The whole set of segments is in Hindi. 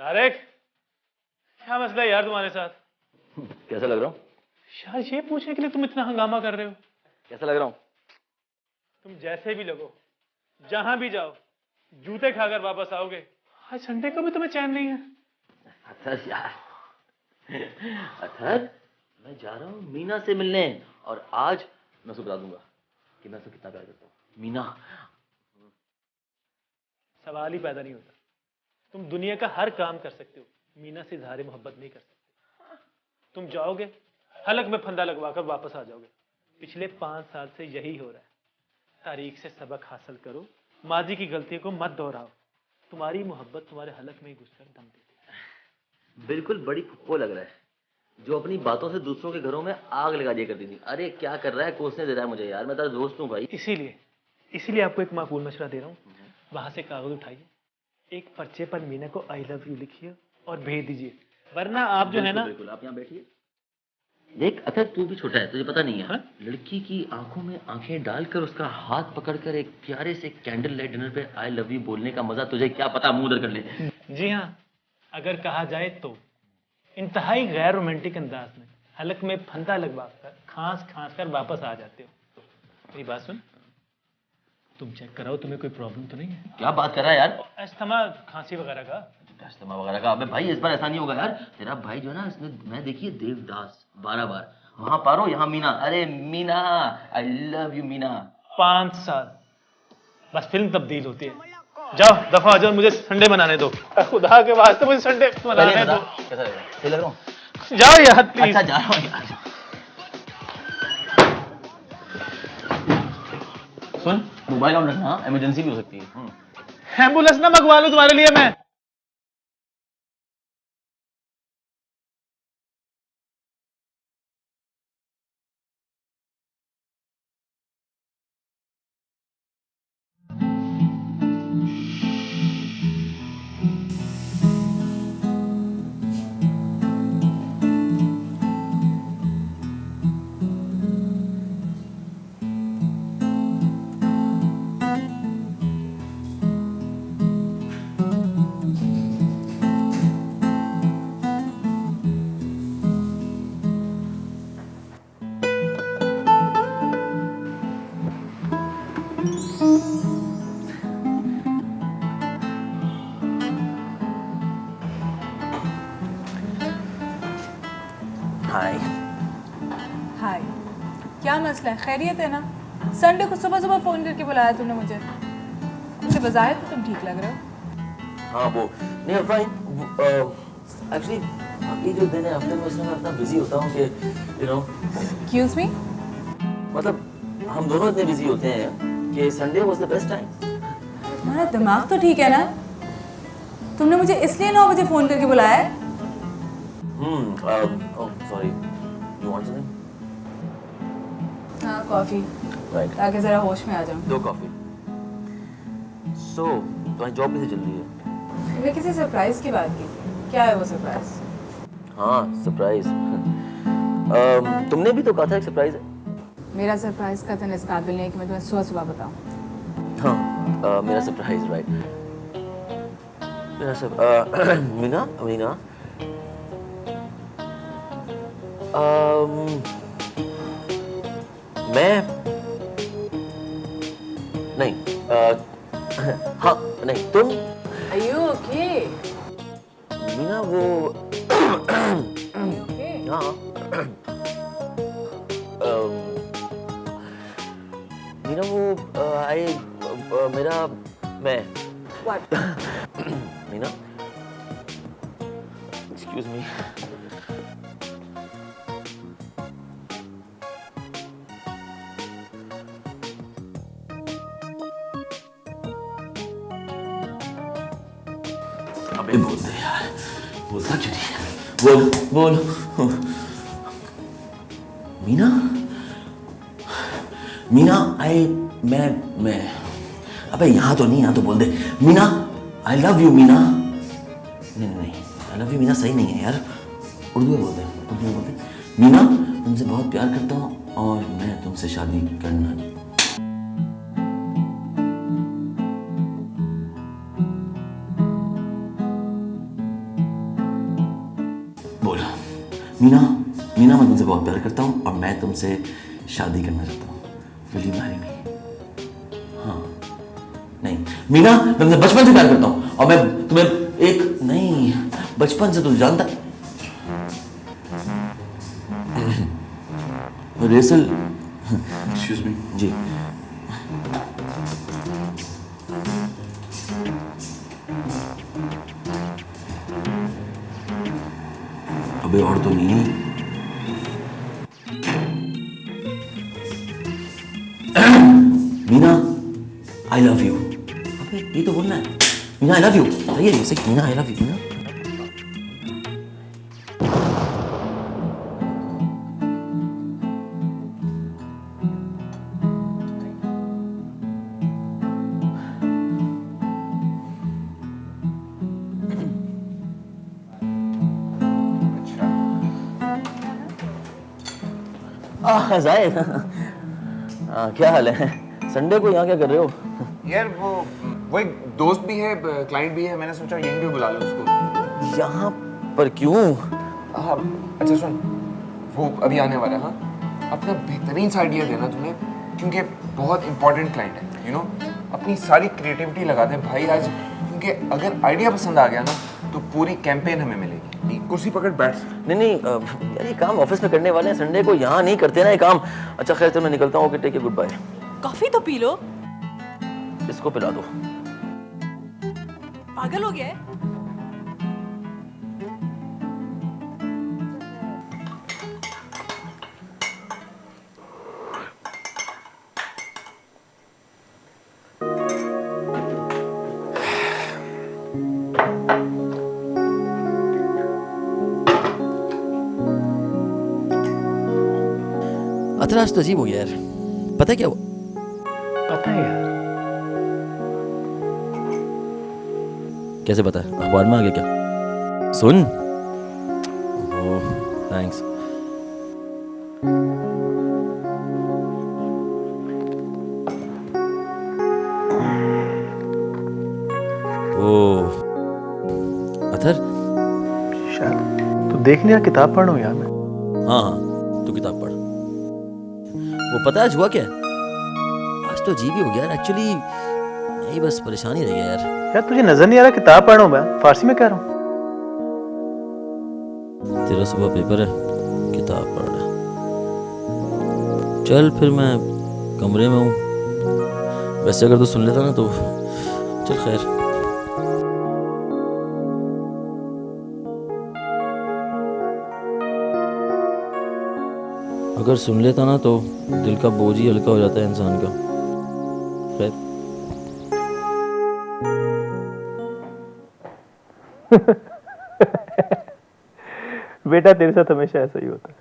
तारिक, क्या मसला है यार तुम्हारे साथ? कैसा लग रहा हूँ? यार ये पूछने के लिए तुम इतना हंगामा कर रहे हो? कैसा लग रहा हूँ? तुम जैसे भी लगो, जहां भी जाओ, जूते खाकर वापस आओगे। आज संडे को भी तुम्हें चैन नहीं है। अथर यार, अथर मैं जा रहा हूँ मीना से मिलने और आज मैं उसको बता दूंगा कि मैं उसको कितना प्यार करता हूँ। मीना, सवाल ही पैदा नहीं होता। तुम दुनिया का हर काम कर सकते हो, मीना से इजहार मोहब्बत नहीं कर सकते। तुम जाओगे, हलक में फंदा लगवाकर वापस आ जाओगे। पिछले 5 साल से यही हो रहा है। तारीख से सबक हासिल करो, माजी की गलतियों को मत दोहराओ। तुम्हारी मोहब्बत तुम्हारे हलक में ही घुसकर दम देती है। बिल्कुल बड़ी फुप्पो लग रहा है, जो अपनी बातों से दूसरों के घरों में आग लगा दिया करती थी। अरे क्या कर रहा है, कोसने दे रहा है मुझे यार, मैं तेरा दोस्त हूँ भाई। इसीलिए आपको एक माकूल मशवरा दे रहा हूँ। वहां से कागज उठाइए, एक पर्चे पर मीना को आई लव यू लिखिए और भेज दीजिए, वरना आप जो है ना। बिल्कुल आप यहाँ बैठिए। देख अथर, तू भी छोटा है, तुझे पता नहीं है। हाँ? लड़की की आंखों में आंखें डालकर उसका हाथ पकड़कर एक प्यारे से कैंडल लाइट डिनर पे आई लव यू बोलने का मजा तुझे क्या पता, मुंह उधर कर ले। जी हाँ, अगर कहा जाए तो इंतहाई गैर रोमांटिक अंदाज में हलक में फंदा लगवाकर खांस खांस कर वापस आ जाते हो। मेरी बात सुन, तुम चेक कराओ, तुम्हें कोई प्रॉब्लम तो नहीं है? क्या बात कर रहा है यार? अस्थमा, खांसी वगैरह का? अस्थमा वगैरह का? अबे भाई इस बार ऐसा नहीं होगा यार। तेरा भाई जो है ना, इसने मैं देखिए देवदास 12 बार, वहां पारो यहाँ मीना। अरे Meena, I love you Meena. 5 साल बस फिल्म तब्दील होती है। जाओ दफा हो जाओ, मुझे संडे मनाने दो। खुदा के वास्ते मुझे संडे मनाने दो। कैसा लग रहा है? सही लग रहा हूँ? जाओ यार प्लीज। अच्छा जा रहा हूँ यार। सुन, मोबाइल ऑन रखना, इमरजेंसी भी हो सकती है। एम्बुलेंस ना मंगवा लूं तुम्हारे लिए मैं? हाय। हाय, क्या मसला है? खैरियत है ना? संडे को सुबह सुबह फ़ोन करके बुलाया तुमने मुझे। मुझे बजाय तो तुम ठीक लग रहे हो। हाँ वो नहीं, फाइन। एक्चुअली बाकी जो दिन है हफ्ते में, उसमें मैं इतना बिजी होता हूँ कि एक्सक्यूज मी? मतलब हम दोनों इतने बिजी होते हैं कि Sunday was the best time. तुम्हारा दिमाग तो ठीक है ना? तुमने मुझे इसलिए 9 बजे फ़ोन करके बुलाया है? Sorry, you want something? हाँ, कॉफ़ी, राइट, ताकि ज़रा होश में आ जाऊँ। 2 कॉफी। सो तुम्हारी जॉब कैसे चल रही है? मैंने किसी सरप्राइज़ की बात की थी। क्या है वो सरप्राइज़? हाँ सरप्राइज। तुमने भी तो कहा था एक सरप्राइज है। मेरा सरप्राइज़ का तो इस काबिल नहीं है कि मैं तुम्हें सुबह सुबह बताऊँ। हाँ मेरा सरप्राइज, राइट। मेरा मीना, मीना, मैं नहीं, हाँ नहीं, तुम। Are you okay? मीना वो Are you okay? हाँ, मीना वो मेरा मैं What? Meena, excuse me. अबे बोल दे यार, बोलता क्यों नहीं? बोल बोल। मीना, मीना मैं अबे यहाँ तो नहीं, यहाँ तो बोल दे Meena, I love you Meena. नहीं, आई लव यू मीना सही नहीं है यार, उर्दू में बोल दे, उर्दू में बोल दे। मीना, तुमसे बहुत प्यार करता हूँ और मैं तुमसे शादी करना नहीं। मीना, मीना मैं तुमसे बहुत प्यार करता हूँ और मैं तुमसे शादी करना चाहता हूँ। Will you marry me? हाँ नहीं मीना, मैं तुमसे बचपन से प्यार करता हूँ और मैं तुम्हें एक नहीं, बचपन से तुम जानता रेसल। Excuse me. जी अबे और तो नहीं। Meena I love you. अबे ये तो बोलना है। मीना आई लव यू, सही है ये सही। Meena I love you. Meena Zahid, क्या हाल है? संडे को यहाँ क्या कर रहे हो? यार वो एक दोस्त भी है, क्लाइंट भी है, मैंने सोचा यहीं पे बुला लो उसको। यहाँ पर क्यों? हाँ अच्छा सुन, वो अभी आने वाला है। हाँ अपना बेहतरीन सा आइडिया देना तुम्हें, क्योंकि बहुत इंपॉर्टेंट क्लाइंट है, यू नो। अपनी सारी क्रिएटिविटी लगा दे भाई आज, क्योंकि अगर आइडिया पसंद आ गया ना तो पूरी कैंपेन हमें मिलेगी। कुर्सी पकड़ बैठ। नहीं यार ये काम ऑफिस में करने वाले हैं, संडे को यहाँ नहीं करते ना ये काम। अच्छा खैर तो मैं निकलता हूँ। Okay take care, good bye. Coffee तो पी लो। इसको पिला दो। पागल हो गया है? अतरा आज तो अजीब हो गया यार, पता है क्या हुआ? पता है यार। कैसे पता है? अखबार में आ गया क्या? सुन। ओह थैंक्स। ओह अथर, शायद तू देख लिया, किताब पढ़ रहा हूँ यार मैं। हाँ हाँ तू किताब पढ़। वो पता है आज हुआ क्या? आज तो अजीब ही हो गया यार। एक्चुअली नहीं बस परेशानी रह गया यार। यार तुझे नजर नहीं आ रहा किताब पढ़ रहा हूँ मैं, फारसी में कह रहा हूँ। तेरा सुबह पेपर है, किताब पढ़ रहा है। चल फिर मैं कमरे में हूँ। वैसे अगर तू सुन लेता ना तो चल खैर। अगर सुन लेता ना तो दिल का बोझ ही हल्का हो जाता है इंसान का। खैर बेटा तेरे साथ हमेशा ऐसा ही होता है।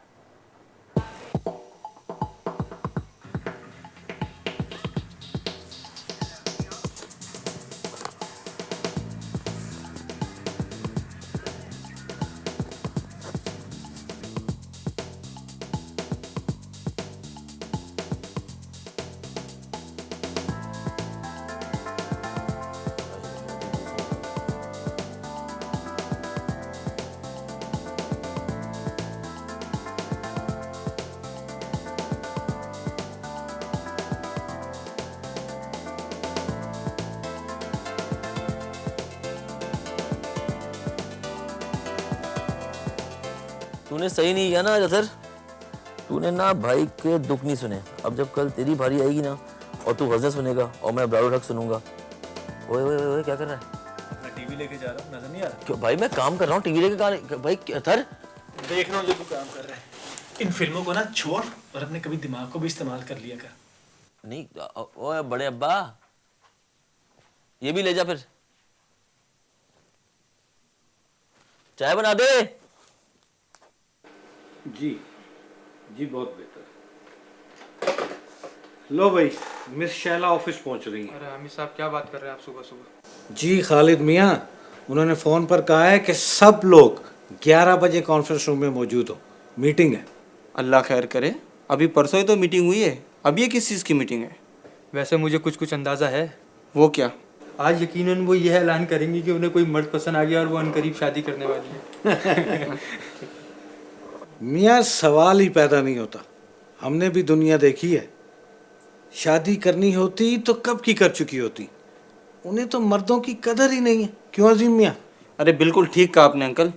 तूने सही नहीं किया ना अजहर। तूने ना भाई के दुख नहीं सुने। अब जब कल तेरी बारी आएगी ना और तू गज़ल सुनेगा और मैं अब्रार हक सुनूंगा। ओए ओए ओए क्या कर रहा है? मैं टीवी लेके जा रहा हूँ, नजर नहीं आ रहा? क्यों भाई? मैं काम कर रहा हूँ टीवी लेके। कहाँ भाई अजहर? देख रहा हूँ जो तू काम कर रहा है। इन फिल्मों को ना छोड़ और अपने कभी दिमाग को भी इस्तेमाल कर लिया कर। नहीं ओए बड़े अब्बा, ये भी ले जा फिर। चाय बना दे। जी जी बहुत बेहतर। लो भाई, मिस शैला ऑफिस पहुंच रही हैं। अरे आमिर साहब क्या बात कर रहे हैं आप सुबह सुबह? जी खालिद मियाँ, उन्होंने फ़ोन पर कहा है कि सब लोग 11 बजे कॉन्फ्रेंस रूम में मौजूद हो, मीटिंग है। अल्लाह खैर करे। अभी परसों ही तो मीटिंग हुई है, अब ये किस चीज़ की मीटिंग है? वैसे मुझे कुछ अंदाज़ा है। वो क्या? आज यकीनन वो यह ऐलान करेंगी कि उन्हें कोई मर्द पसंद आ गया और वो अनकरीब शादी करने वाली है। मियाँ सवाल ही पैदा नहीं होता। हमने भी दुनिया देखी है। शादी करनी होती तो कब की कर चुकी होती। उन्हें तो मर्दों की कदर ही नहीं है। क्यों अजीम मियाँ? अरे बिल्कुल ठीक कहा आपने अंकल।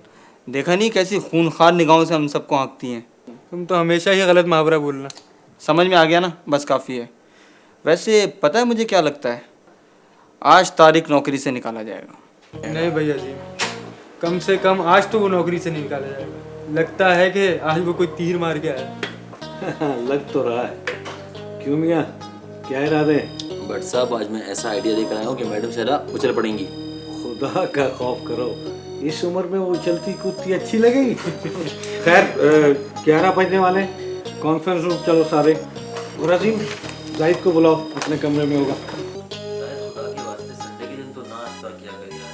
देखा नहीं कैसी खूनखार निगाहों से हम सबको आंकती हैं। तुम तो हमेशा ही गलत मुहावरा बोलना। समझ में आ गया ना, बस काफ़ी है। वैसे पता है मुझे क्या लगता है, आज तारिक नौकरी से निकाला जाएगा। नहीं भैया जी, कम से कम आज तो वो नौकरी से नहीं निकाला जाएगा। लगता है कि आज वो कोई तीर मार के आया। लग तो रहा है। क्यों मियाँ, क्या इरादे हैं? बट साहब आज मैं ऐसा आइडिया लेकर आया हूँ कि मैडम शहरा उछल पड़ेंगी। खुदा का खौफ करो, इस उम्र में वो चलती कूदती अच्छी लगेगी। खैर 11 बजने वाले, कॉन्फ्रेंस रूम चलो सारे। और अजीम, जाहिद को बुलाओ, अपने कमरे में होगा। खुदा के वास्ते संडे के दिन तो नाश्ता किया कर यार।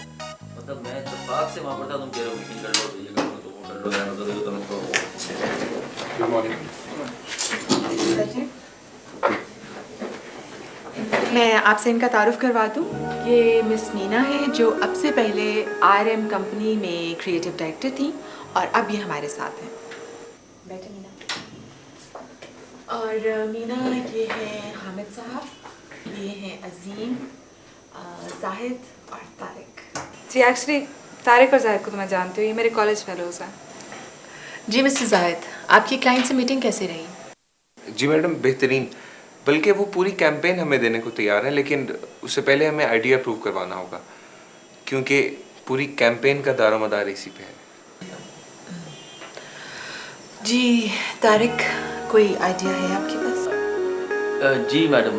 मतलब मैं इत्तेफाक से वहाँ पर था, तुम कह रहे हो मीटिंग कर लो, तो ये कर लो, तो वो कर लो, यार तो तुम तो मैं आपसे इनका तारुफ करवा दूँ। ये मिस मीना है जो अब से पहले आरएम कंपनी में क्रिएटिव डायरेक्टर थी और अब ये हमारे साथ हैं। बैठे मीना। और मीना ये है हामिद साहब, ये हैं अजीम, जाहिद और तारिक। जी एक्चुअली तारिक और जाहिद को तो मैं जानती हूँ, ये मेरे कॉलेज फेलोज हैं। जी मिस्टर जाहिद, आपकी क्लाइंट से मीटिंग कैसी रही? जी मैडम, बेहतरीन। बल्कि वो पूरी कैंपेन हमें देने को तैयार है, लेकिन उससे पहले हमें आइडिया अप्रूव करवाना होगा, क्योंकि पूरी कैंपेन का दारोमदार इसी पे है। जी तारिक, कोई आइडिया है आपके पास? जी मैडम,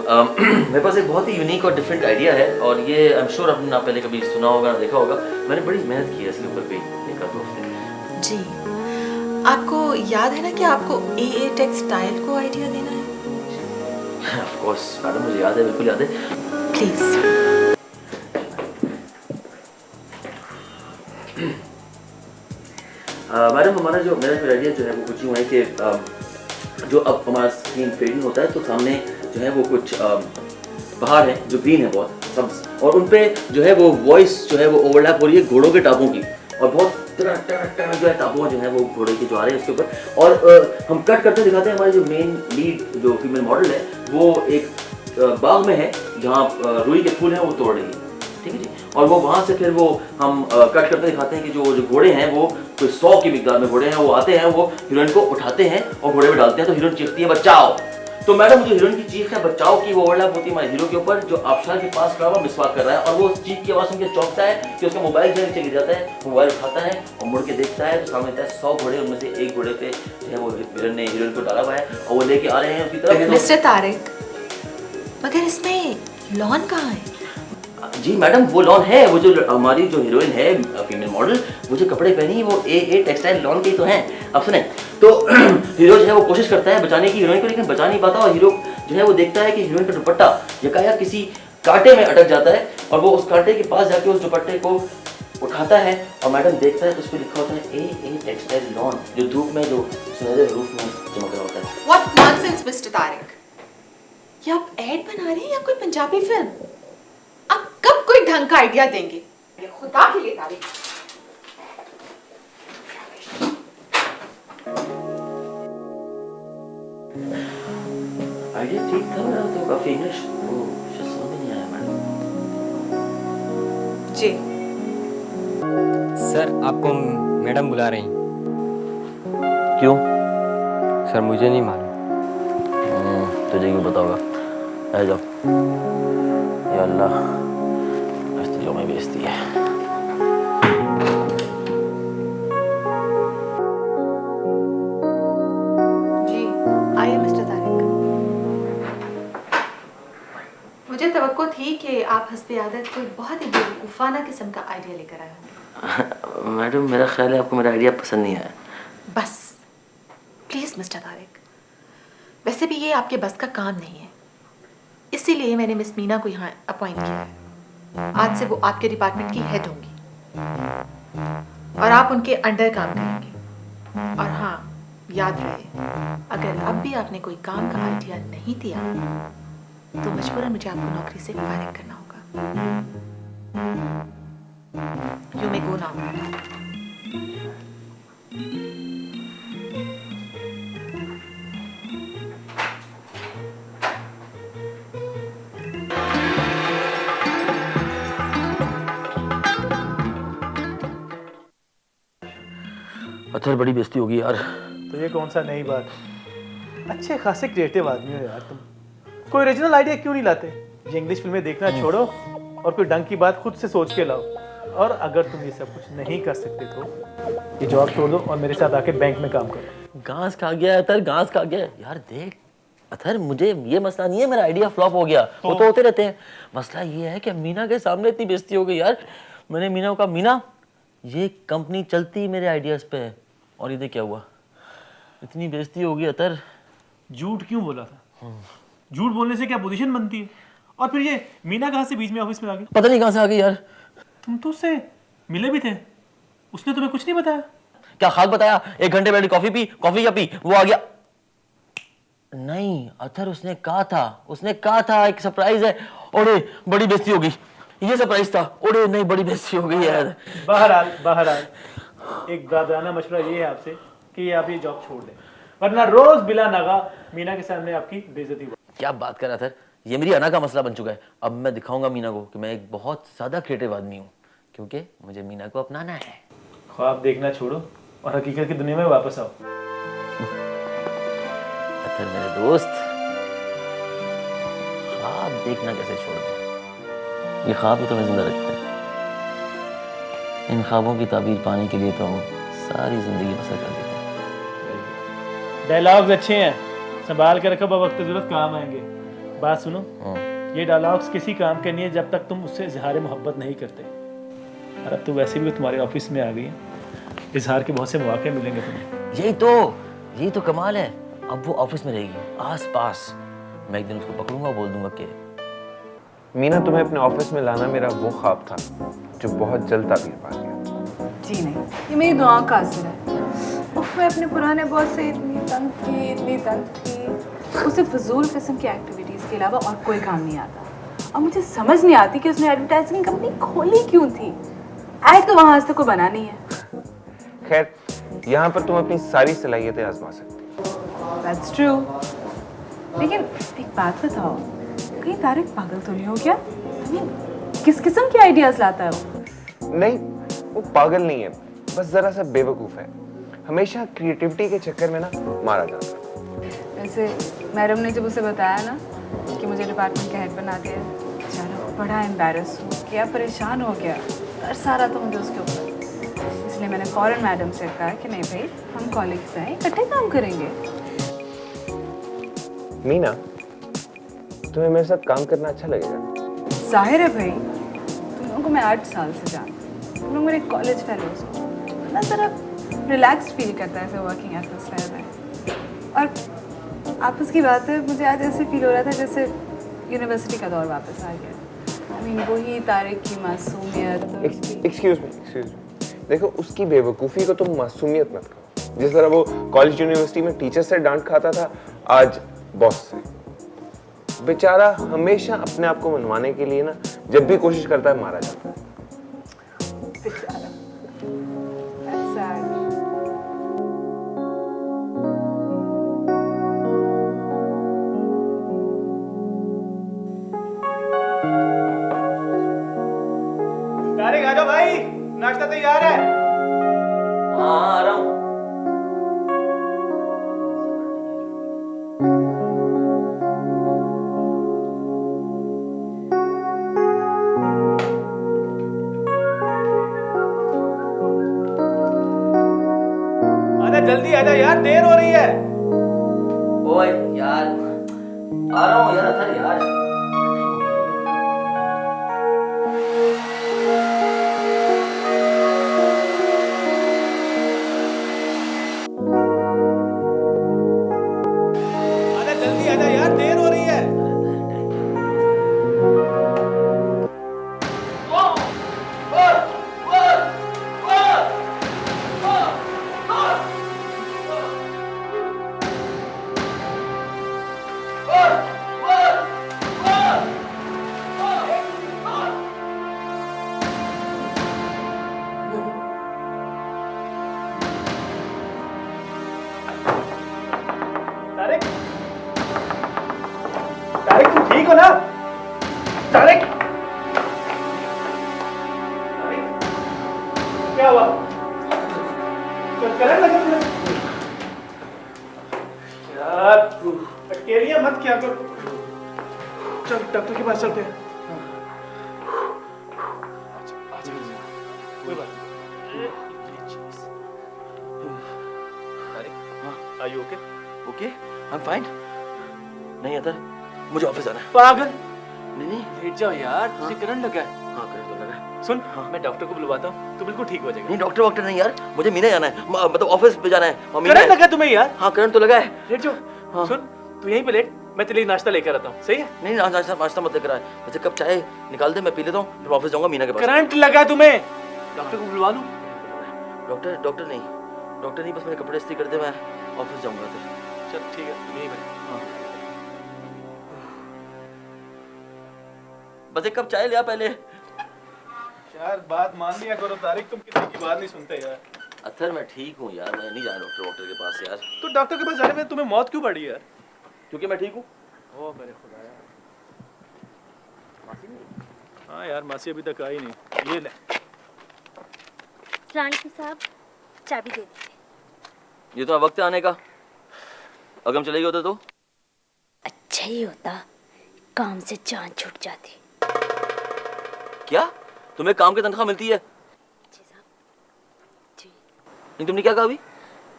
मेरे पास एक बहुत ही यूनिक और डिफरेंट आइडिया है, और ये आई एम श्योर आपने ना पहले कभी सुना होगा ना देखा होगा। मैंने बड़ी मेहनत की है इसके ऊपर भी, एक आध हफ्ते। जी, आपको याद है ना कि आपको ए टेक्सटाइल को आइडिया देना है? ऑफ कोर्स मैडम, मुझे याद है, बिल्कुल याद है। प्लीज। मैडम, हमारा जो मेरा आइडिया जो है वो कुछ यूँ है कि जो अब हमारा स्क्रीन फेडिंग होता है तो सामने जो है वो कुछ पहाड़ है जो ग्रीन है बहुत सब्ज, और उन पे जो है वो वॉइस जो है वो ओवरलैप हो रही है घोड़ों के टापों की, और बहुत जो है टापों जो है वो घोड़े के जो आ रहे हैं उसके ऊपर, और हम कट करते दिखाते हैं हमारी जो मेन लीड जो फीमेल मॉडल है वो एक बाग में है जहाँ रुई के फूल हैं वो तोड़ रही है, ठीक है जी। और वो वहाँ से फिर वो हम कट करते दिखाते हैं कि जो घोड़े हैं वो कोई 100 की मिकदार में घोड़े हैं, वो आते हैं, वो हीरोइन को उठाते हैं और घोड़े में डालते हैं, तो हीरोइन चीखती है बचाओ। तो मैडम जो हीरोइन की चीख है बचाओ की, वो ओवरलैप होती है हमारे हीरो के ऊपर जो आबशार के पास खड़ा हुआ मिसवाक कर रहा है, और वो उस चीख की आवाज़ सुन के चौंकता है कि उसका मोबाइल जो नीचे गिर जाता है, मोबाइल उठाता है और मुड़ के देखता है तो सामने 100 घोड़े, उनमें से एक घोड़े पे जो है वो हीरोइन ने हीरोइन को डाला हुआ है और वो लेके आ रहे हैं उसकी तरफ। मिस्टर तारिक, मगर इसमें लॉन कहाँ है? जी मैडम, वो लॉन है, वो जो हमारी जो हीरोइन है फीमेल मॉडल, वो जो कपड़े पहनी है वो ए टेक्सटाइल लॉन के ही तो हैं। अब सुने तो हीरो जो है वो कोशिश करता है बचाने की हीरोइन को, लेकिन बचा नहीं पाता, और हीरो जो है वो देखता है कि हीरोइन का दुपट्टा यकायक किसी कांटे में अटक जाता है, और वो उस कांटे के पास जाके उस दुपट्टे को उठाता है और मैडम देखता है तो उस पर लिखा होता है ए टेक्सटाइल लॉन, जो धूप में जो सुनहरे रूप में चमक रहा होता है। What nonsense, mister Tariq! ये आप ऐड बना रहे हैं या कोई पंजाबी फिल्म? आप कब कोई ढंग का आइडिया देंगे? ये खुदा के लिए तारिक। आइडिया ठीक था मेरा, तो काफी इंग्लिश वो समझ नहीं आया मैडम। जी सर आपको मैडम बुला रही हैं। क्यों? सर मुझे नहीं मालूम। तुझे क्यों पता होगा? आ जाओ। या अल्लाह, आज तो जो मैं बेइज्जती है। जी आइए मिस्टर तारिक। मुझे तवक्को थी कि आप हस्बे आदत कोई बहुत ही बेवकूफ़ाना किस्म का आइडिया लेकर आए होंगे। मैडम, मेरा ख्याल है आपको मेरा आइडिया पसंद नहीं आया। बस प्लीज़ मिस्टर तारिक, वैसे भी ये आपके बस का काम नहीं है, इसीलिए मैंने मिस मीना को यहाँ अपॉइंट किया है। आज से वो आपके डिपार्टमेंट की हेड होंगी और आप उनके अंडर काम करेंगे। और हाँ, याद रहे, अगर अब भी आपने कोई काम का आइडिया नहीं दिया तो मजबूरन मुझे आपको नौकरी से फारिग करना होगा। You may go now. अतर बड़ी बेइज्जती होगी यार। तो ये कौन सा नई बात है? अच्छे खासे क्रिएटिव आदमी हो यार तुम। कोई ओरिजिनल आइडिया क्यों नहीं लाते? ये इंग्लिश फिल्में देखना छोड़ो और कोई ढंग की बात खुद से सोच के लाओ। और अगर तुम ये सब कुछ नहीं कर सकते तो ये जॉब छोड़ दो और मेरे साथ आके बैंक में काम करो। घास खा गया अतर, घास खा गया यार। देख अतर, मुझे ये मसला नहीं है मेरा आइडिया फ्लॉप हो गया, वो तो होते रहते हैं। मसला ये है कि मीना के सामने इतनी बेइज्जती हो गई यार। मैंने मीना को कहा, मीना ये कंपनी चलती मेरे आइडियाज पे है, और ये क्या हुआ, इतनी बेइज्जती हो गई अतर। झूठ क्यों बोला था? झूठ बोलने से क्या पोजीशन बनती है? और फिर ये मीना कहाँ से बीच में ऑफिस में आ गई? पता नहीं कहाँ से आ गई यार। तुम तो उससे मिले भी थे, उसने तुम्हें कुछ नहीं बताया? क्या खाक बताया? 1 घंटे बैठी कॉफी पी, कॉफी क्या पी, वो आ गया। नहीं अतर, उसने कहा था एक सरप्राइज है। ओरे बड़ी बेइज्जती हो गई, ये सरप्राइज था। ओरे नहीं, बड़ी बेइज्जती हो गई यार। बहरहाल एक ब्रादराना मशवरा ये है आपसे कि आप ये जॉब छोड़ दें, वरना रोज बिला नगा मीना के सामने आपकी बेइज्जती हो। क्या बात कर रहा था, ये मेरी अना का मसला बन चुका है। अब मैं दिखाऊंगा मीना को कि मैं एक बहुत ज्यादा क्रिएटिव आदमी हूँ, क्योंकि मुझे मीना को अपनाना है। ख्वाब देखना छोड़ो और हकीकत की दुनिया में वापस आओ। अतर मेरे दोस्त, ख्वाब देखना कैसे छोड़ दें? ये ख्वाब ही तो मैं जिंदा रखता है। इन ख्वाबों की ताबीर पाने के लिए तो हम सारी जिंदगी बसर कर देते हैं। डायलॉग्स अच्छे हैं, संभाल के रखो, वक्त जरूरत काम आएंगे। बात सुनो, ये डायलॉग्स किसी काम के नहीं है जब तक तुम उससे इजहार मोहब्बत नहीं करते। और अब तो वैसे भी तुम्हारे ऑफिस में आ गई है, इजहार के बहुत से मौके मिलेंगे तुम्हें। यही तो कमाल है। अब वो ऑफिस में रहेगी, आस पास। मैं एक दिन उसको पकड़ूंगा और बोल दूंगा कि मीना, तुम्हें अपने ऑफिस में लाना मेरा वो ख्वाब था जो बहुत जल्द ताबीर पा गया। जी नहीं, ये मेरी दुआओं का असर है। मैं अपने पुराने बॉस से इतनी तंग थी, उसे फजूल किस्म की एक्टिविटीज़ के अलावा और कोई काम नहीं आता। और मुझे समझ नहीं आती कि उसने एडवर्टाइजिंग कंपनी खोली क्यों थी। ऐड तो वहाँ आज तक कोई बना नहीं है। खैर, यहाँ पर तुम अपनी सारी सलाहियतें आजमा सकती हो। That's true। लेकिन एक बात बताओ, कहीं तारिक पागल तो नहीं हो गया? किस किस्म के आइडियाज लाता है वो? नहीं, वो पागल नहीं है, बस जरा सा बेवकूफ है। हमेशा क्रिएटिविटी के चक्कर में ना मारा जाता है। वैसे मैडम ने जब उसे बताया ना कि मुझे डिपार्टमेंट का हेड बना दिया, बेचारा बड़ा एम्बैरस हो गया, परेशान हो गया। तरस आ रहा था मुझे उसके ऊपर। इसलिए मैंने फौरन मैडम से कहा कि नहीं भाई, हम कॉलेज हैं, इकट्ठे काम करेंगे। मीना, तुम्हें मेरे साथ काम करना अच्छा लगेगा? जाहिर है भाई, तुम लोगों को मैं 8 साल से जानती हूँ, तुम लोग मेरे कॉलेज फेलोज हो, ना जरा रिलैक्स्ड फील करता है ऐसे वर्किंग एटमॉस्फेयर में। और आपस की बात है, मुझे आज ऐसे फील हो रहा था जैसे यूनिवर्सिटी का दौर वापस आ गया। आई मीन वही तारिक की मासूमियत। एक्सक्यूज मी, देखो उसकी बेवकूफ़ी को तुम मासूमियत मत करो। जिस तरह वो कॉलेज यूनिवर्सिटी में टीचर से डांट खाता था, आज बॉस से। बेचारा हमेशा अपने आप को मनवाने के लिए ना जब भी कोशिश करता है मारा जाता है। बेचारा। That's sad। तारिक आ जाओ भाई, नाश्ता तैयार है। हाँ आ रहा हूँ। जल्दी आजा यार, देर हो रही है। ओए यार, आ रहा हूँ यार अतर यार। आजा जल्दी आजा यार, देर हो रही है। करंट लगा तुझे? यार अकेलियां मत क्या करो। चल डॉक्टर के पास चलते हैं। कोई बात नहीं। Are you okay? Okay I am fine. नहीं अतर मुझे ऑफिस जाना है। पागल, नहीं नहीं लेट जाओ यार, तुझे करंट लगा है। हाँ करंट तो लगा है। सुन, मैं डॉक्टर को बुलवाता हूँ, तू बिल्कुल ठीक हो जाएगा। नहीं डॉक्टर वॉक्टर नहीं यार, मुझे मीना जाना है, मतलब ऑफिस पे जाना है। और मीना करंट लगा तुम्हें यार? हाँ करंट तो लगा है। लेट जाओ। हाँ। सुन, तू यहीं पे लेट, मैं तेरे लिए नाश्ता लेकर आता हूँ, सही है? नहीं नाश्ता नाश्ता मत लेकर आए, वैसे कब चाय निकाल दे, मैं पी लेता हूँ, फिर ऑफिस जाऊंगा मीना के पास। करंट लगा तुम्हें, डॉक्टर को बुलवा लूँ? डॉक्टर नहीं, बस मेरे कपड़े इस्त्री कर दे, मैं ऑफिस जाऊंगा। तो चल ठीक है, यहीं बैठ। हाँ। बस एक कप चाय लिया पहले। यार बात मान लिया करो तारिक, तुम किसी की बात नहीं सुनते यार। अत्थर मैं ठीक हूँ यार, मैं नहीं जाना डॉक्टर के पास यार। तो डॉक्टर के पास जाने में तुम्हें मौत क्यों पड़ी यार? क्योंकि मैं ठीक हूँ। ओ मेरे खुदा यार। हाँ यार मासी अभी तक आई नहीं। ये ले। रानी साहब चाबी दे दीजिए। ये तो वक्त है आने का, अगर हम चले गए होते तो अच्छा ही होता, काम से जान छूट जाती। क्या तुम्हें काम की तनख्वाह मिलती है? जी साहब। जी नहीं तुमने क्या कहा अभी?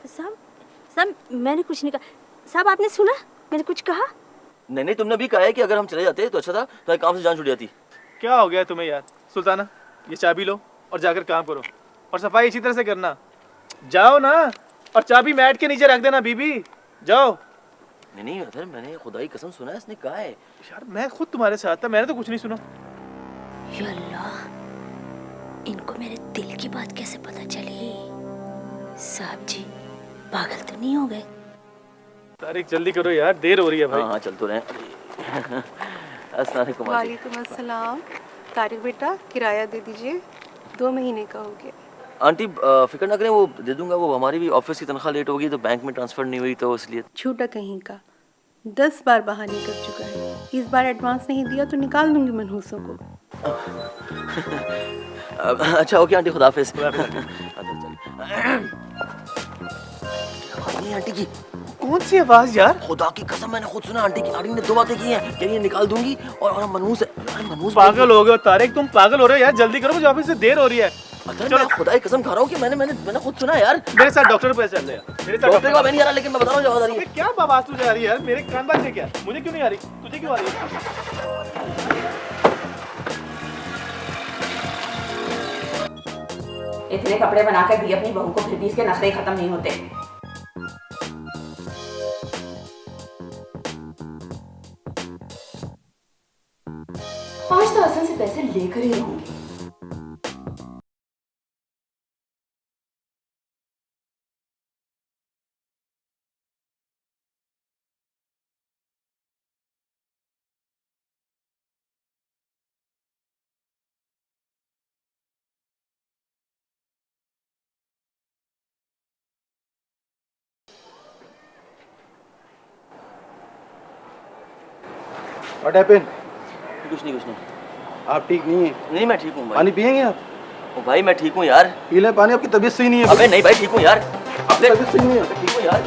साहब मैंने कुछ नहीं कहा। साहब आपने सुना मैंने कुछ कहा? नहीं तुमने अभी कहा है कि अगर हम चले जाते तो अच्छा था, तो काम से जान छूट जाती। क्या हो गया तुम्हें यार? सुल्ताना ये चाबी लो और जाकर काम करो, और सफाई इसी तरह से करना। जाओ ना, और चाबी मैट के नीचे रख देना बीबी, जाओ। नहीं अगर मैंने खुदा की कसम सुना है, इसने कहा है। यार मैं खुद तुम्हारे साथ था, मैंने तो कुछ नहीं सुना। या अल्लाह, इनको मेरे दिल की बात कैसे पता चली? साहब जी पागल तो नहीं हो गए? तारिक जल्दी करो यार, देर हो रही है भाई। हाँ चल तो रहे। अस्सलाम वालेकुम। वालेकुम अस्सलाम। तारिक बेटा किराया दे दीजिए, 2 महीने का हो गया। आंटी फिक्र ना करें, वो दे दूंगा। वो हमारी भी ऑफिस की तनख्वाह लेट होगी तो बैंक में ट्रांसफर नहीं हुई, तो इसलिए। झूठा कहीं का, 10 बार बहाने कर चुका है। इस बार एडवांस नहीं दिया तो निकाल दूंगी मनहूसों को। अच्छा ओके आंटी, खुदा हाफिज। आंटी की कौन सी आवाज यार? खुदा की कसम मैंने खुद सुना। आंटी ने 2 बातें की हैं, कह रही है निकाल दूंगी, और मनहूस है। मनहूस पागल हो गए हो तारिक, तुम पागल हो रहे हो यार, जल्दी करो, मुझे ऑफिस से देर हो रही है। चलो मैं खुदा की कसम खा रहा हूँ कि मैंने खुद सुना यार। मेरे साथ डॉक्टर पे चल यार, मेरे साथ डॉक्टर का मैं नहीं आ रहा, लेकिन मैं बता रहा हूँ जवाब आ रही है। क्या आवाज तुझे आ रही है यार? मेरे कान बात है क्या? मुझे क्यों नहीं आ रही, तुझे क्यों आ रही है? इतने कपड़े बनाकर दी अपनी बहू को, फिर भी इसके नखरे खत्म नहीं होते। आज तो असल से पैसे लेकर ही रहूंगी। What happened? कुछ नहीं आप ठीक नहीं है? नहीं मैं ठीक हूँ भाई। पानी पियेंगे आप? ओ भाई मैं ठीक हूँ यार। पी लें पानी, आपकी तबीयत सही नहीं है। अबे नहीं भाई ठीक हूँ यार। आपकी तबीयत सही नहीं है। ठीक हूँ यार।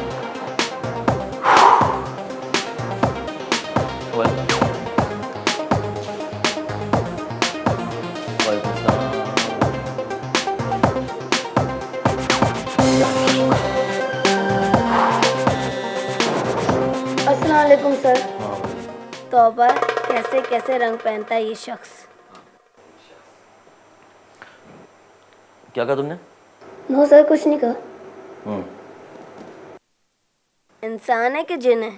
अस्सलाम वालेकुम सर। तौबा, कैसे कैसे रंग पहनता है ये शख्स। क्या कहा तुमने? नो सर कुछ नहीं कहा। इंसान है कि जिन है?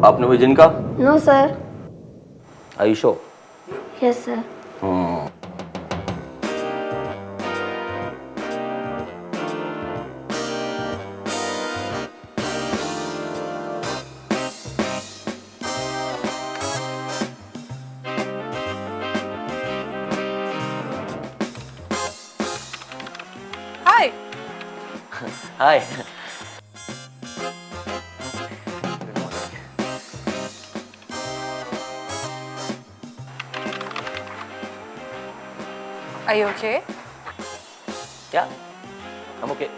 आपने वो जिनका? No sir. आयुषो? Yes sir. Hi. Hi. Are you okay? Yeah, I'm okay.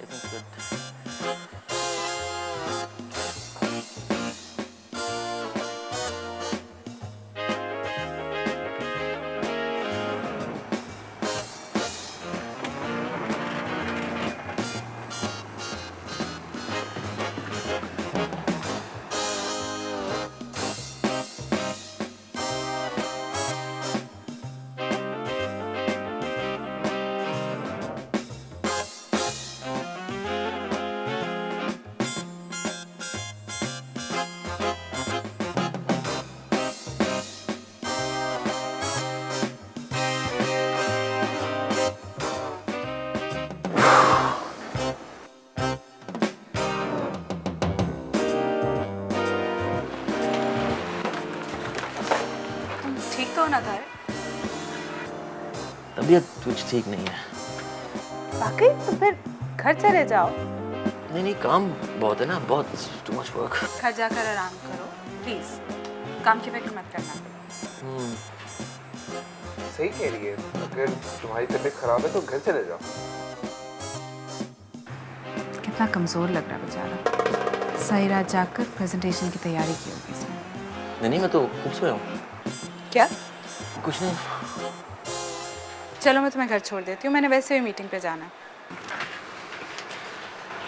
Everything's good. तुम ठीक तो हो ना तारे? तबीयत कुछ ठीक नहीं है। वाकई? तो फिर घर चले जाओ। नहीं नहीं, काम बहुत है ना, बहुत टू मच वर्क। घर जाकर आराम करो प्लीज, काम की फिक्र मत करना। सही कह रही है, अगर तुम्हारी तबीयत खराब है तो घर चले जाओ। कितना कमजोर लग रहा है बेचारा। सारी रात जागकर प्रेजेंटेशन की तैयारी की होगी इसने। नहीं नहीं, मैं तो खूब सोया हूँ। क्या? कुछ नहीं। चलो मैं तुम्हें घर छोड़ देती हूँ, मैंने वैसे भी मीटिंग पे जाना है।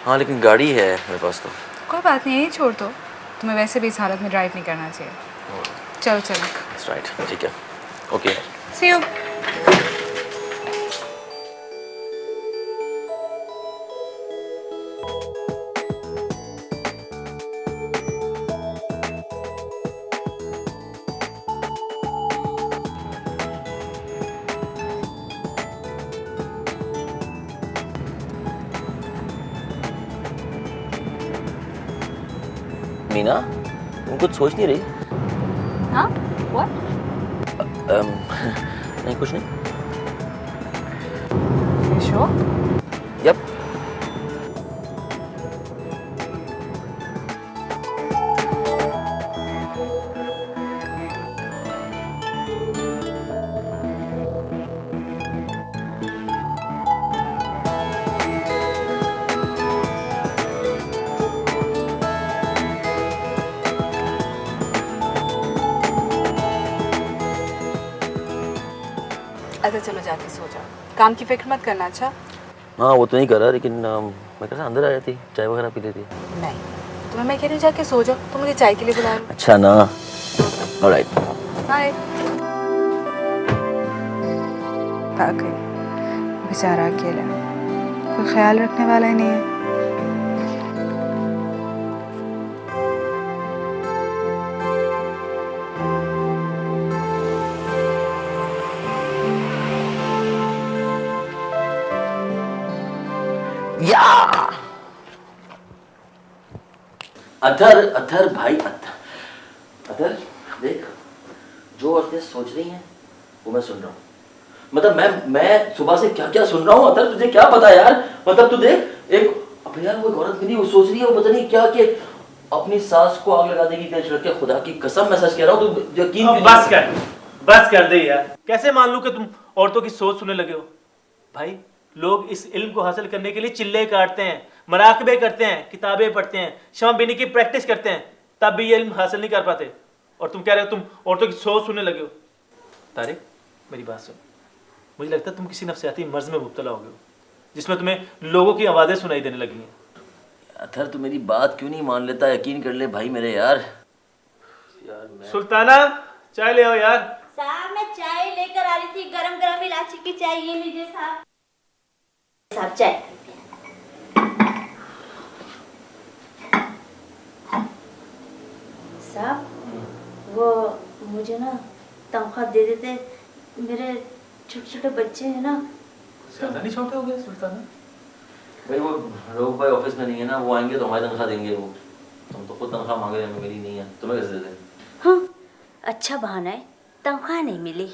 हाँ लेकिन गाड़ी है मेरे पास तो। कोई बात नहीं, यही छोड़ दो, तुम्हें वैसे भी इस हालत में ड्राइव नहीं करना चाहिए। चलो चलो। That's right, ठीक है, ओके। See you. मीना, तुम कुछ सोच नहीं रही? हाँ? What? नहीं कुछ नहीं। You sure? Yep. अच्छा चलो जाके सो जाओ, काम की फिक्र मत करना। अच्छा? हाँ वो तो नहीं कर रहा, लेकिन मैं कैसा अंदर आ जाती, चाय वगैरह पी लेती। नहीं, तुम्हें मैं कह रही हूँ जाके सो जाओ, तुम मुझे चाय के लिए बुला रहे हो। अच्छा ना, ऑलराइट। बाय। वाकई बेचारा अकेला, कोई ख्याल रखने वाला ही नहीं है। या अथर अथर भाई अथर अथर, देख जो औरतें सोच रही हैं वो मैं सुन रहा हूँ। मतलब मैं सुबह से क्या क्या सुन रहा हूँ अथर, तुझे क्या पता यार। मतलब तू देख, एक अब यार वो औरत मिली, वो सोच रही है वो पता नहीं क्या कि अपनी सास को आग लगा देगी तेरे छिड़क के। खुदा की कसम मैं सच कह रहा हूँ, तू यकीन बस कर दे यार। कैसे मान लूं कि तुम औरतों की सोच सुनने लगे हो? भाई लोग इस इल्म को हासिल करने के लिए चिल्ले काटते हैं, मराकबे करते हैं, किताबें पढ़ते हैं, शम बीनी की प्रैक्टिस करते हैं, तब भी ये इल्म हासिल नहीं कर पाते। और तुम कह रहे हो तुम औरतों की सोच सुनने लगे हो। तारिक मेरी बात सुन, मुझे लगता है तुम किसी नफसियाती मर्ज में मुब्तला हो गए हो, जिसमें तुम्हें लोगों की आवाज़ें सुनाई देने लगी हैं। अथर तू मेरी बात क्यों नहीं मान लेता? यकीन कर ले भाई मेरे यार। सुल्ताना चाय ले आओ यार। साहब मैं चाय लेकर आ रही थी, गरम गरम इलायची की चाय। ये लीजिए साहब। साहब चाय। साहब वो मुझे ना तनख्वाह दे देते, मेरे छोटे छोटे बच्चे हैं ना। ज़्यादा नहीं छोटे हो गए सुल्ताना? भाई वो रोक भाई ऑफिस में नहीं है ना, वो आएंगे तो हमारी तनख्वाह देंगे। वो तुम तो खुद तनख्वाह मांगे रहे, मेरी नहीं है, तुम्हें कैसे दे दें? हाँ अच्छा बहाना है, तनख्वाह नहीं मिली।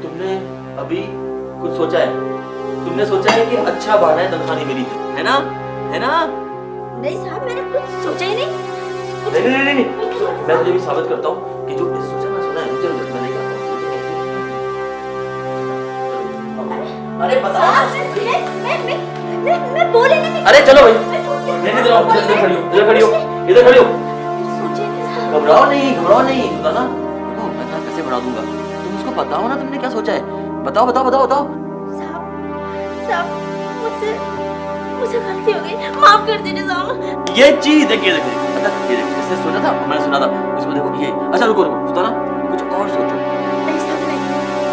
तुमने अभी कुछ सोचा है? तुमने सोचा है कि अच्छा बहाना है तनख्वाह नहीं मिली, है ना? है ना? नहीं साहब मैंने कुछ सोचा ही नहीं। नहीं, मैं तुझे भी साबित करता हूँ। कि जो सोचा मैं सुना है, चलो मैं नहीं करता हूँ। अरे बताओ। मैं बोली नहीं। अरे चलो भाई, नहीं इधर आओ, इधर खड़ी हो, इधर खड़ी हो, इधर खड़ी हो। घबराओ नहीं, बताना। देखो मैं ना कैसे बढ़ा दूंगा, तुम उसको बताओ ना तुमने क्या सोचा है। बताओ। साहब मुझसे गलती हो गई, माफ कर दीजिए साहब। ये चीज देखिए, ये इसने सोचा था, मैंने सुना था उसको। देखो ये, अच्छा रुको सुनो ना, कुछ और सोचो।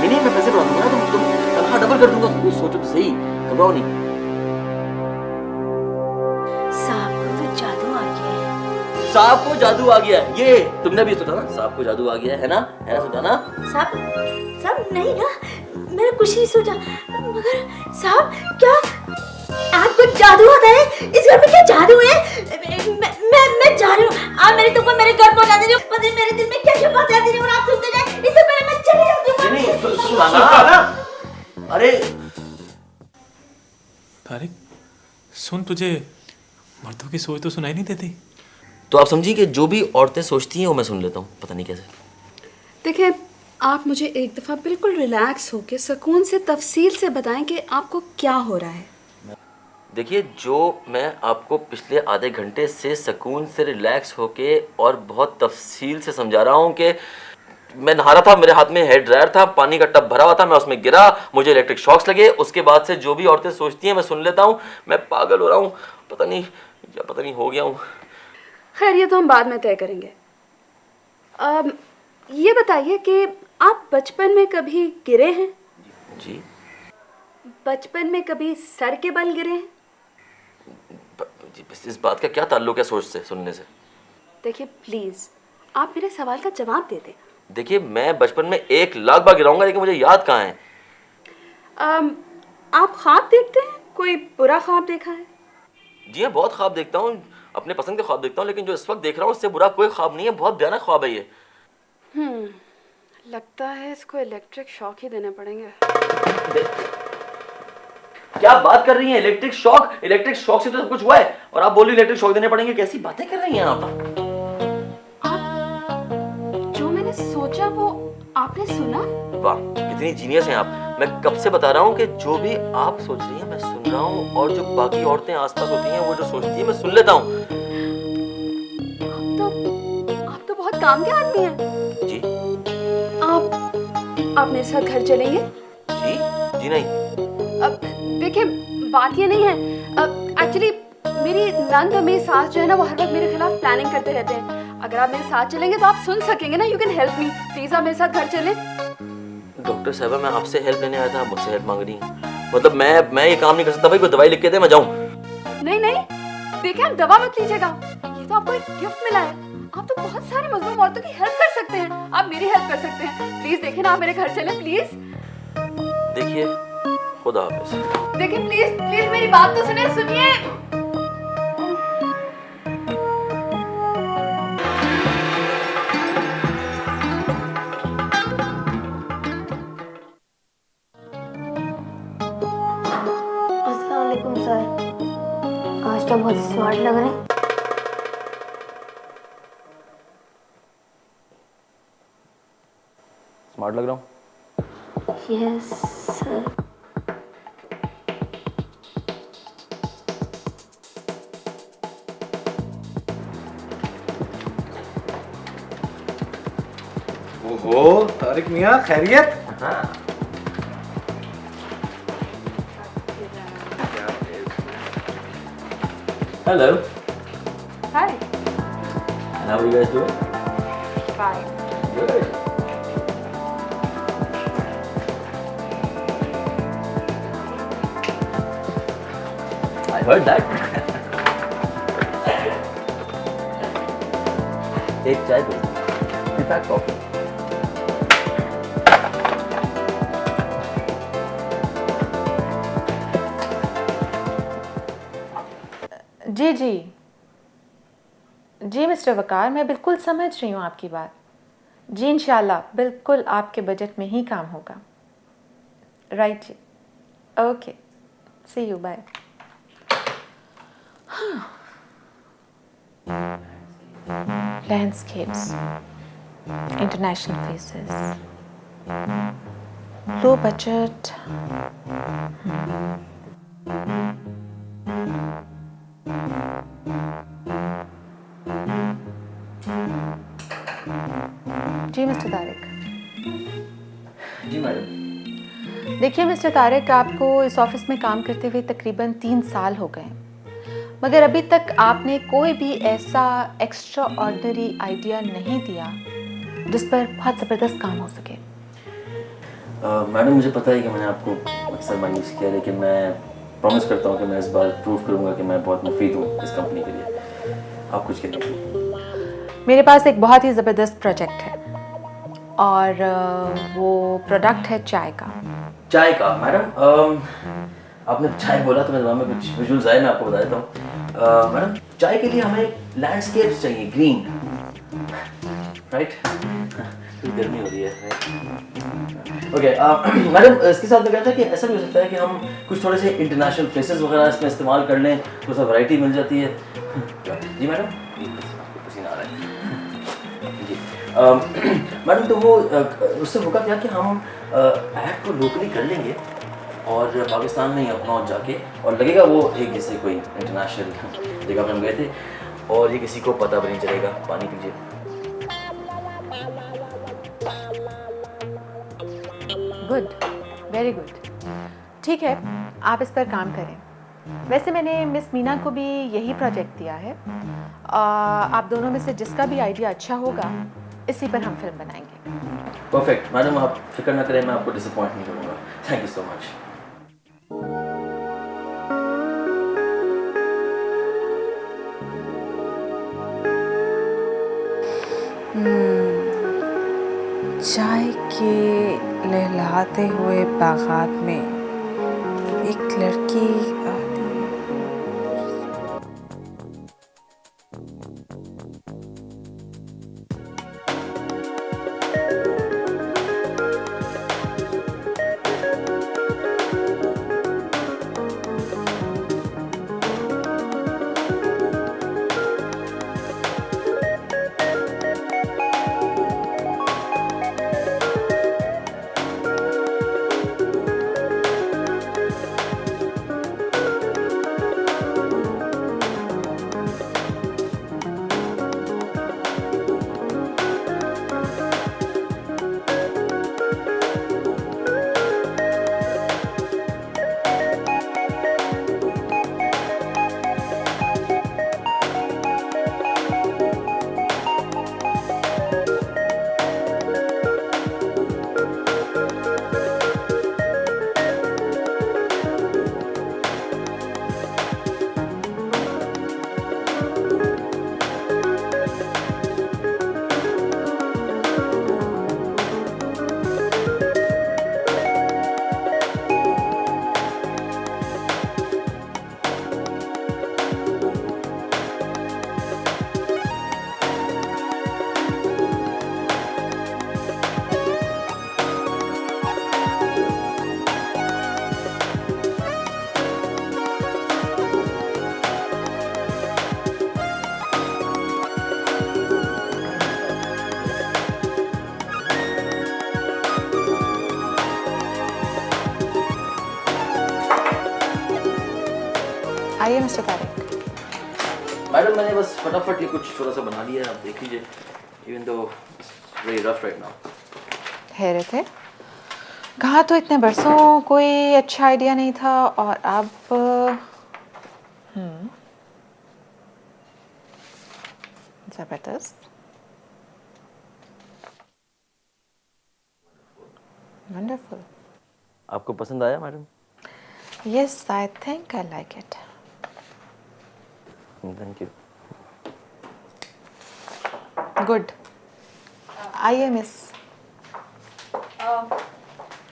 नहीं मैं पैसे बढ़ा दूंगा ना, तुम तनख्वाह डबल कर दूंगा। कुछ सोचो तो सही, घबराओ नहीं। साहब को तो जादू आ गया है। सांप को जादू आ गया है, ये तुमने भी सोचा ना, सांप को जादू आ गया है ना सोचा ना। साहब नहीं ना, मैंने कुछ नहीं सोचा, मगर साहब क्या आपको जादू आता है? इस घर में क्या जादू है? मैं जा रही हूँ, आप मेरे तुमको मेरे घर पहुंचा दीजिए। पता नहीं मेरे दिल में क्या क्या बातें आती हैं और आप सुनते जाए, इससे पहले मैं चली जाती हूँ। नहीं सुना। अरे तारिक, सुन, तुझे मर्दों की सोच तो सुनाई नहीं देती? तो आप समझिए कि जो भी औरतें सोचती हैं वो मैं सुन लेता हूँ, पता नहीं कैसे। देखिए, आप मुझे एक दफ़ा बिल्कुल रिलैक्स होके सुकून से तफसील से बताएं कि आपको क्या हो रहा है। देखिए, जो मैं आपको पिछले आधे घंटे से सुकून से रिलैक्स होके और बहुत तफसील से समझा रहा हूँ कि मैं नहा रहा था, मेरे हाथ में हेयर ड्रायर था, पानी का टब भरा हुआ था, मैं उसमें गिरा, मुझे इलेक्ट्रिक शॉक्स लगे। उसके बाद से जो भी औरतें सोचती हैं मैं सुन लेता हूँ। मैं पागल हो रहा हूँ, पता नहीं हो गया हूँ। खैर, ये तो हम बाद में तय करेंगे। ये बताइए कि आप बचपन में कभी गिरे हैं? जी। बचपन में कभी सर के बल गिरे हैं? इस बात का क्या ताल्लुक है सोच से, सुनने से? देखिए प्लीज, आप मेरे सवाल का जवाब दे दें। देखिए, मैं बचपन में 1,00,000 बार गिराऊंगा, लेकिन मुझे याद कहाँ है। आप ख्वाब देखते हैं? कोई बुरा ख्वाब देखा है? जी हाँ, बहुत ख्वाब देखता हूँ, अपने पसंद के ख्वाब देखता हूँ, लेकिन जो इस वक्त देख रहा हूँ उससे बुरा कोई ख्वाब नहीं है। बहुत भयानक ख्वाब है ये। लगता है इसको इलेक्ट्रिक शॉक ही देने पड़ेंगे। क्या बात कर रही हैं? इलेक्ट्रिक शॉक से तो सब कुछ हुआ है, और आप बोल रही इलेक्ट्रिक शॉक देने पड़ेंगे? कैसी बातें कर रही हैं आप? जो मैंने सोचा वो आपने सुना? वाह, कितनी जीनियस हैं आप। मैं कब से बता रहा हूँ कि जो भी आप सोच रही हैं मैं सुन रहा हूँ, और जो बाकी औरतें आसपास होती हैं वो जो सोचती हैं मैं सुन लेता हूँ। आप तो बहुत काम के आदमी हैं। जी। आप मेरे साथ घर चलेंगे? जी नहीं। अब देखिए, बात ये नहीं है, एक्चुअली मेरी नंद और मेरी सास जो है ना, वो हर वक्त मेरे खिलाफ प्लानिंग करते रहते हैं। अगर आप मेरे साथ चलेंगे तो आप सुन सकेंगे ना। You can help me, please आप मेरे साथ घर चलें। डॉक्टर साहब, मैं आपसे हेल्प लेने आया था, आप मुझसे हेल्प मांग रही हैं? मतलब मैं ये काम नहीं कर सकता भाई? कोई दवाई लिख के दे, मैं जाऊं? नहीं, देखिए आप दवा मत लीजिएगा, ये तो आपको एक गिफ्ट मिला है। आप तो बहुत सारी मजलूम औरतों की हेल्प कर सकते हैं, आप मेरी हेल्प कर सकते हैं। प्लीज देखिए ना, आप मेरे घर चलें प्लीज। देखिए, खुदा हाफिज़। देखिए प्लीज मेरी बात तो सुनिए। अस्सलाम वालेकुम सर, आज तो बहुत स्मार्ट लग रहे हैं। स्मार्ट लग रहा हूँ? Yes sir. ओहो तारिक मियां, खैरियत? Hello. Hi. And how are you guys doing? Fine. Good. I heard that. एक चाय दो, इनफैक्ट कॉफी। जी मिस्टर वकार, मैं बिल्कुल समझ रही हूँ आपकी बात। जी इंशाल्लाह बिल्कुल आपके बजट में ही काम होगा। राइट जी, okay, see you, bye. Landscapes, international faces, low budget. जी मिस्टर तारिक। जी मैडम। देखिए मिस्टर तारिक, आपको इस ऑफिस में काम करते हुए तकरीबन 3 साल हो गए, मगर अभी तक आपने कोई भी ऐसा एक्स्ट्रा ऑर्डिनरी आइडिया नहीं दिया जिस पर बहुत ज़बरदस्त काम हो सके। मैडम मुझे पता है कि मैंने आपको अक्सर मायूस किया, लेकिन मैं प्रॉमिस करता हूँ कि मैं इस बार प्रूव करूँगा कि मैं बहुत मुफीद हूँ इस कंपनी के लिए। आप कुछ कहते मेरे पास एक बहुत ही ज़बरदस्त प्रोजेक्ट है और वो प्रोडक्ट है चाय का। चाय का? मैडम आपने चाय बोला तो मेरे दिमाग में कुछ विजुअल्स आए, मैं आपको बता देता हूँ। मैडम चाय के लिए हमें लैंडस्केप्स चाहिए, ग्रीन, राइट? गर्मी हो रही है। ओके मैडम, इसके साथ मैं कहता था कि ऐसा भी हो सकता है कि हम कुछ थोड़े से इंटरनेशनल फ्लेसेस वगैरह इसमें इस्तेमाल कर लें, तो सब वैरायटी मिल जाती है। जी मैडम, पसीना आ रहा है जी। मैडम तो वो उससे होगा क्या कि हम ऐड को लोकली कर लेंगे और पाकिस्तान में ही अपना जाके, और लगेगा वो एक जैसे कोई इंटरनेशनल जगह पर हम गए थे, और ये किसी को पता भी नहीं चलेगा। पानी पीजिए। Good, very good. ठीक है, आप इस पर काम करें। वैसे मैंने मिस मीना को भी यही प्रोजेक्ट दिया है। आप दोनों में से जिसका भी आइडिया अच्छा होगा, इसी पर हम फिल्म बनाएंगे। परफेक्ट मैडम, आप फिक्र ना करें, मैं आपको डिसअपॉइंट नहीं करूँगा। Thank you so much. चाय के लहलहाते हुए बागात में एक लड़की आती है। आइए मिस्टर तारिक। मैडम मैंने बस फटाफट ये कुछ थोड़ा सा बना लिया है, आप देख लीजिए। Even though very rough right now. हैरत है, कहा तो इतने बरसों कोई अच्छा आइडिया नहीं था, और अब जबरदस्त, वंडरफुल। आपको पसंद आया madam? Yes, I think I like it. Thank you. Good. आइए मिस।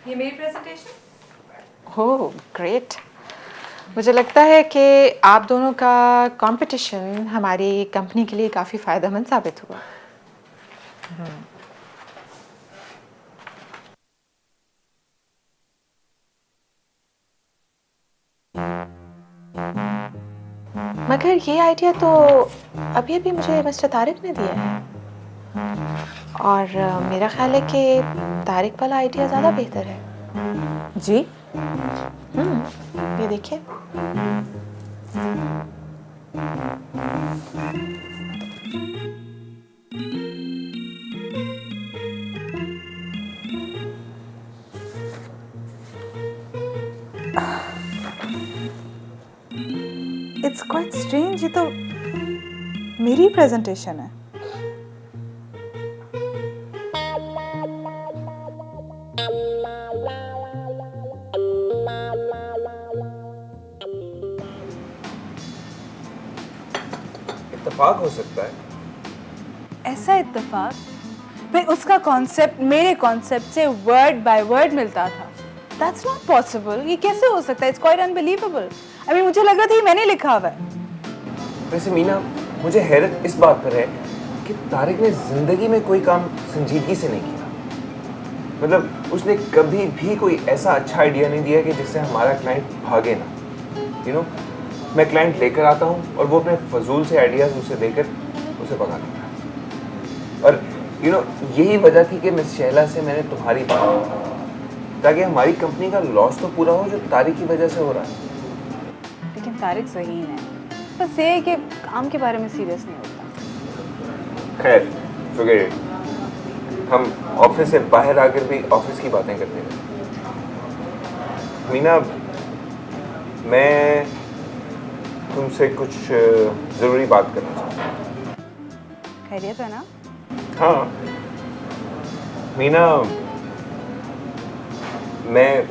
ये मेरी प्रेजेंटेशन? हो ग्रेट। मुझे लगता है कि आप दोनों का कंपटीशन हमारी कंपनी के लिए काफ़ी फ़ायदेमंद साबित हुआ। मगर ये आइडिया तो अभी अभी मुझे मिस्टर तारिक ने दिया है, और मेरा ख्याल है कि तारिक वाला आइडिया ज़्यादा बेहतर है। जी? ये देखिए। इट्स क्वाइट स्ट्रेंज, ये तो मेरी प्रेजेंटेशन है। इत्तेफाक हो सकता है। ऐसा इत्तेफाक भाई, उसका कॉन्सेप्ट मेरे कॉन्सेप्ट से वर्ड बाय वर्ड मिलता था। That's not possible. ये कैसे हो सकता है? It's quite unbelievable. I mean मुझे लग रहा था ये मैंने लिखा हुआ है। वैसे मीना, मुझे हैरत इस बात पर है कि तारिक ने जिंदगी में कोई काम संजीदगी से नहीं किया। मतलब उसने कभी भी कोई ऐसा अच्छा आइडिया नहीं दिया कि जिससे हमारा क्लाइंट भागे ना। यू नो, मैं क्लाइंट लेकर आता हूँ और वो अपने फजूल से आइडियाज उसे देकर उसे भगा देता है। और यू नो, यही वजह थी कि मिस शैला से मैंने तुम्हारी बात की, ताकि हमारी कंपनी का लॉस तो पूरा हो जो तारिक की वजह से हो रहा है। लेकिन तारिक ज़हीन है, बस ये है कि काम के बारे में सीरियस नहीं होता। खैर, forget it। हम ऑफिस से बाहर आकर भी ऑफिस की बातें करते हैं। मीना, मैं तुमसे कुछ ज़रूरी बात करना चाहता हूँ। खैरियत है ना? हाँ मीना, मैं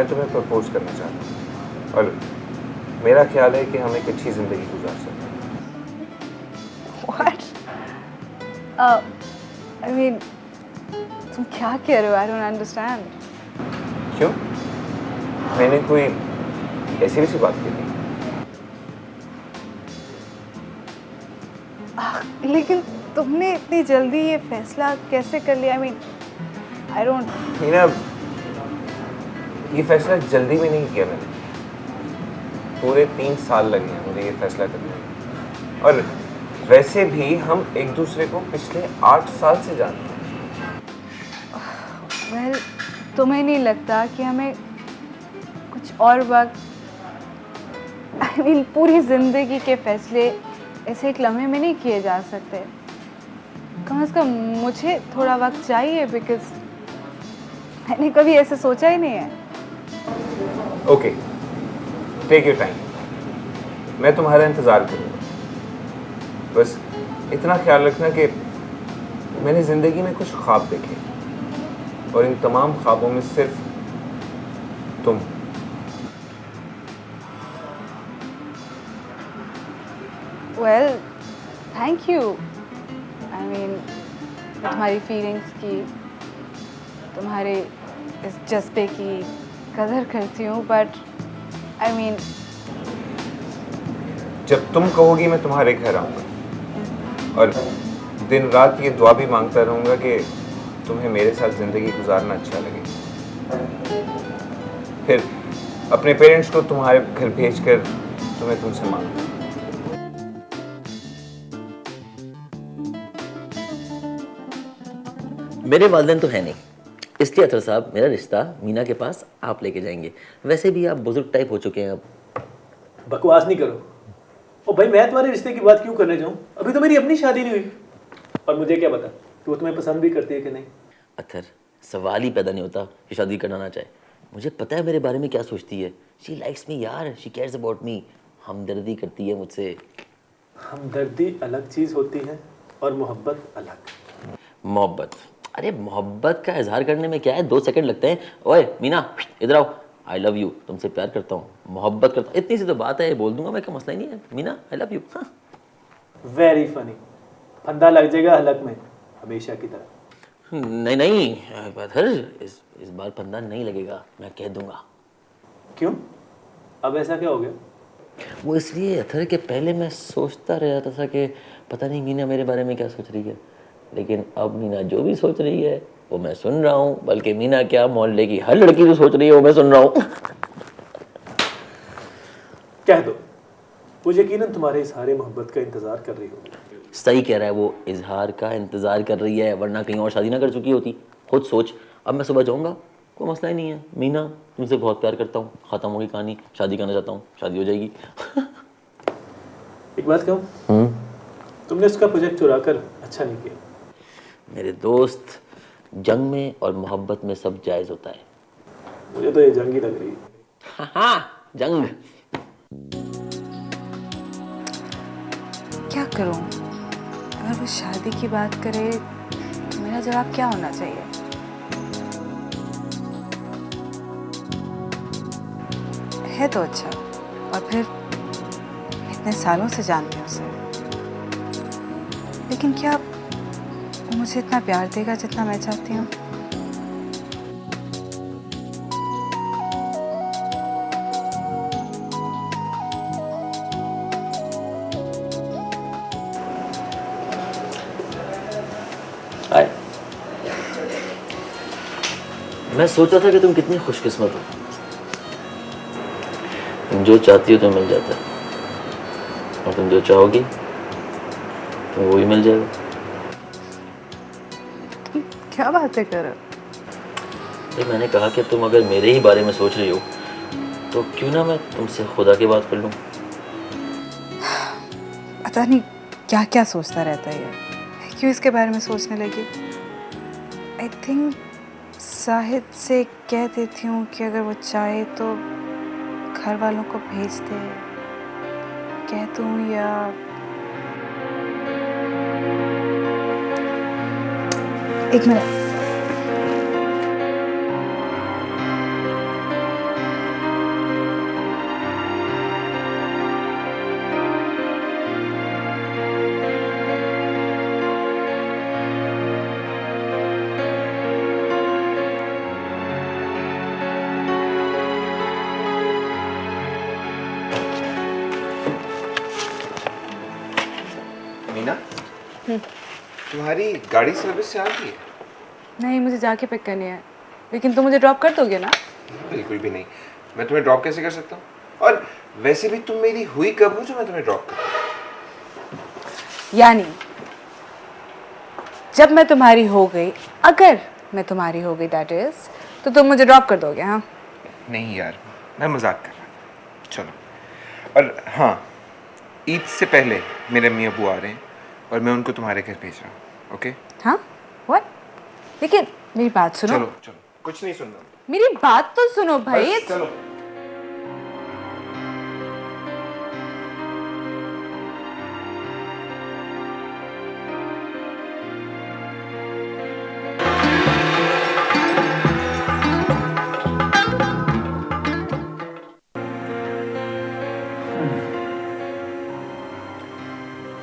तुम्हें प्रपोज करना चाहता हूँ और मेरा ख्याल है कि हम एक अच्छी ज़िंदगी गुजार सकते हैं। What? I mean, तुम क्या कह रहे हो? I don't understand. क्यों? मैंने कोई ऐसी वैसी बात की थी? लेकिन तुमने इतनी जल्दी ये फैसला कैसे कर लिया? I mean, I don't. Meena, ये फैसला जल्दी में नहीं किया मैंने। पूरे 3 साल लगे हैं मुझे ये फैसला करने में। और वैसे भी हम एक दूसरे को पिछले 8 साल से जानते हैं। Well, तुम्हें नहीं लगता कि हमें कुछ और वक्त, I mean, पूरी जिंदगी के फैसले ऐसे एक लम्हे में नहीं किए जा सकते? कम से कम मुझे थोड़ा वक्त चाहिए, बिकॉज मैंने कभी ऐसे सोचा ही नहीं है। Okay, take your time. मैं तुम्हारा इंतज़ार करूँगा। बस इतना ख्याल रखना कि मैंने ज़िंदगी में कुछ ख्वाब देखे और इन तमाम ख्वाबों में सिर्फ तुम। Well, thank you. I mean, मैं तुम्हारी फीलिंग्स की, तुम्हारे इस जज्बे की कदर करती हूँ, बट I mean, जब तुम कहोगी मैं तुम्हारे घर आऊँगा और दिन रात ये दुआ भी मांगता रहूँगा कि तुम्हें मेरे साथ ज़िंदगी गुजारना अच्छा लगे। फिर अपने पेरेंट्स को तुम्हारे घर भेजकर तुम्हें तुमसे मांगूंगा। मेरे वालिदैन तो है नहीं, इसलिए अतर साहब मेरा रिश्ता मीना के पास आप लेके जाएंगे। वैसे भी आप बुजुर्ग टाइप हो चुके हैं अब। बकवास नहीं करो। और भाई, मैं तुम्हारे रिश्ते की बात क्यों करने जाऊं? अभी तो मेरी अपनी शादी नहीं हुई। और मुझे क्या पता कि वो तुम्हें पसंद भी करती है कि नहीं। अतर, सवाल ही पैदा नहीं होता कि शादी करना ना चाहे। मुझे पता है मेरे बारे में क्या सोचती है। शी लाइक्स मी यार, शी केयर्स अबाउट मी। हमदर्दी करती है मुझसे। हमदर्दी अलग चीज़ होती है और मोहब्बत अलग। मोहब्बत, अरे मोहब्बत का इजहार करने में क्या है, 2 सेकंड लगते हैं। ओए मीना, इधर आओ। आई लव यू, तुमसे प्यार करता हूँ, मोहब्बत करता हूँ, इतनी सी तो बात है, बोल दूंगा मैं, क्या मसला ही नहीं है। Meena, I love you. Very funny. फंदा लग जाएगा हलक में, हमेशा की तरह। नहीं नहीं अतर, इस बार फंदा नहीं लगेगा, मैं कह दूंगा। क्यों? अब ऐसा क्या हो गया? वो इसलिए अतर कि पहले मैं सोचता रहता था कि पता नहीं मीना मेरे बारे में क्या सोच रही है, लेकिन अब मीना जो भी सोच रही है वो मैं सुन रहा हूँ। बल्कि मीना क्या, मोहल्ले की हर लड़की जो सोच रही है वो मैं सुन रहा हूँ। कह दो, वो यकीनन तुम्हारे इजहार मोहब्बत का इंतजार कर रही होगी। सही कह रहा है, वो इजहार का इंतजार कर रही है, वरना कहीं और शादी ना कर चुकी होती। खुद सोच, अब मैं सुबह जाऊंगा, कोई मसला ही नहीं है। मीना, तुमसे बहुत प्यार करता हूँ, खत्म होगी कहानी, शादी करना चाहता हूँ, शादी हो जाएगी। एक बात कहूँ, तुमने उसका प्रोजेक्ट चुरा कर अच्छा नहीं किया। मेरे दोस्त, जंग में और मोहब्बत में सब जायज़ होता है। मुझे तो ये जंग ही लग रही है। हाँ, जंग। क्या करूं? अगर वो शादी की बात करे तो मेरा जवाब क्या होना चाहिए? है तो अच्छा, और फिर इतने सालों से जानती हूँ उसे, लेकिन क्या वो मुझे इतना प्यार देगा जितना मैं चाहती हूँ? आए। मैं सोचा था कि तुम कितनी खुशकिस्मत हो, तुम जो चाहती हो तो मिल जाता है, और तुम जो चाहोगी तो वो ही मिल जाएगा। क्या बातें कर रहे हो? तो मैंने कहा कि तुम अगर मेरे ही बारे में सोच रही हो तो क्यों ना मैं तुमसे खुदा की बात कर लूं। पता नहीं क्या क्या सोचता रहता है ये, क्यों इसके बारे में सोचने लगी? आई थिंक साहिद से कह देती हूँ कि अगर वो चाहे तो घर वालों को भेज दे, कह दूँ या एक मिनट। मीना, तुम्हारी गाड़ी सर्विस से आ गई है? नहीं, मुझे जाके पिक करनी है, लेकिन तुम मुझे ड्रॉप कर दोगे ना? बिल्कुल भी नहीं, मैं तुम्हें ड्रॉप कैसे कर सकता हूँ? और वैसे भी तुम मेरी हुई कब हो जो मैं तुम्हें ड्रॉप करूँ? यानी जब मैं तुम्हारी हो गई, अगर मैं तुम्हारी हो गई दैट इज, तो तुम मुझे ड्रॉप कर दोगे? हाँ नहीं यार, मैं मजाक कर रहा था। चलो। और हाँ, ईद से पहले मेरे अम्मी अबू आ रहे हैं और मैं उनको तुम्हारे घर भेज रहा हूँ। ओके? हाँ, व्हाट? लेकिन मेरी बात सुनो। चलो चलो, कुछ नहीं सुनना। मेरी बात तो सुनो भाई। बस चलो।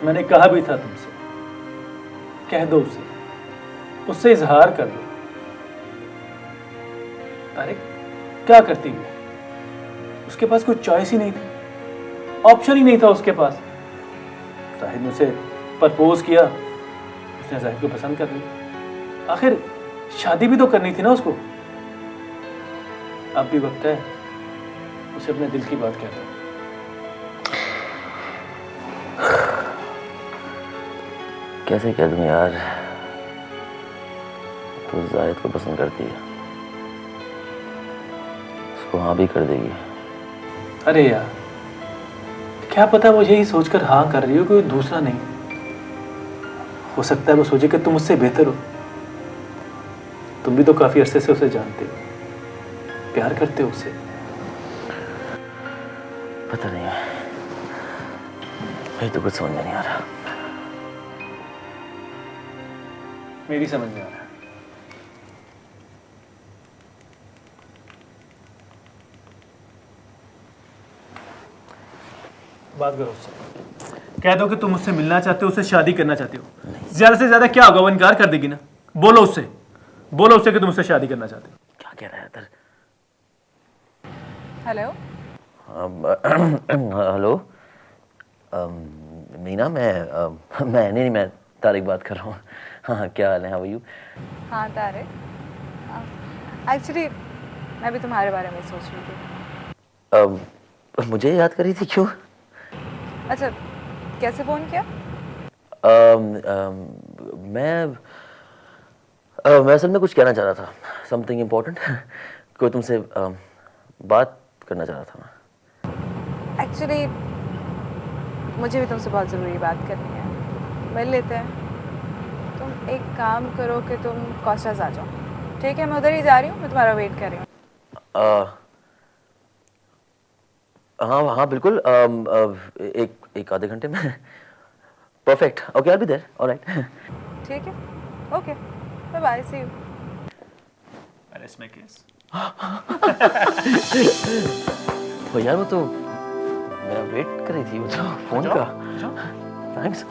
मैंने कहा भी था तुमसे, कह दो उसे, उससे इजहार कर दो। अरे क्या करती हो? उसके पास कोई चॉइस ही नहीं थी, ऑप्शन ही नहीं था उसके पास। साहिद ने उसे प्रपोज किया, उसने साहिद को पसंद कर लिया। आखिर शादी भी तो करनी थी ना उसको। अब भी वक्त है उसे अपने दिल की बात कहता हूँ। कैसे कह दूं यार, तो जाहिद को पसंद करती है, उसको हाँ भी कर देगी। अरे यार, क्या पता वो यही सोचकर हाँ कर रही हो, कोई दूसरा नहीं। हो सकता है वो सोचे कि तुम उससे बेहतर हो। तुम भी तो काफी अरसे से उसे जानते हो, प्यार करते हो उससे। पता नहीं, मुझे तो कुछ समझ में नहीं आ रहा। मेरी समझ में आ रहा है। बात करो उससे, कह दो कि तुम उससे मिलना चाहते हो, उससे शादी करना चाहते हो। ज्यादा से ज्यादा क्या होगा, वो इनकार कर देगी ना। बोलो उससे, बोलो उससे कि तुम उससे शादी करना चाहते हो। क्या कह रहा है इधर? हेलो। हेलो मीना, मैं तारिक बात कर रहा हूँ। हाँ, क्या हाल है? How are you? हाँ तारिक, एक्चुअली मैं भी तुम्हारे बारे में सोच रही थी। मुझे याद करी थी? क्यों? अच्छा, कैसे फ़ोन किया? मैं असल में कुछ कहना चाह रहा था, समथिंग इम्पोर्टेंट। कोई तुमसे बात करना चाह रहा था मैं। एक्चुअली मुझे भी तुमसे बहुत ज़रूरी बात करनी है, मिल लेते हैं। तुम एक काम करो कि तुम कॉस्टास आ जाओ, ठीक है? मैं उधर ही जा रही हूँ, मैं तुम्हारा वेट कर रही हूँ। हाँ हाँ बिल्कुल, एक आधे घंटे में। Perfect, okay, I will be there, alright. ठीक है, okay, bye bye, see you. अरे इसमें केस ओ यार, वो तो मेरा वेट कर रही थी, वो तो फोन का। थैंक्स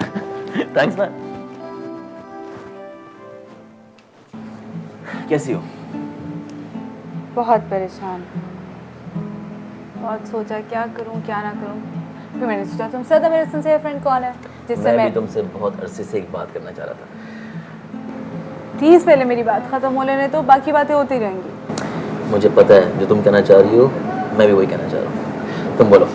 थैंक्स ना। कैसी हो? बहुत परेशान, बहुत सोचा क्या करूं क्या ना करूं। फिर मैंने सोचा तुमसे ज़्यादा मेरा सिंसियर फ्रेंड कौन है जिससे मैं मैं भी तुमसे बहुत अरसे से एक बात करना चाह रहा था। प्लीज़ पहले मेरी बात ख़त्म हो लेने, तो बाकी बातें होती रहेंगी। मुझे पता है जो तुम कहना चाह रही हो, मैं भी वही कहना चाह रहा हूँ। तुम बोलो।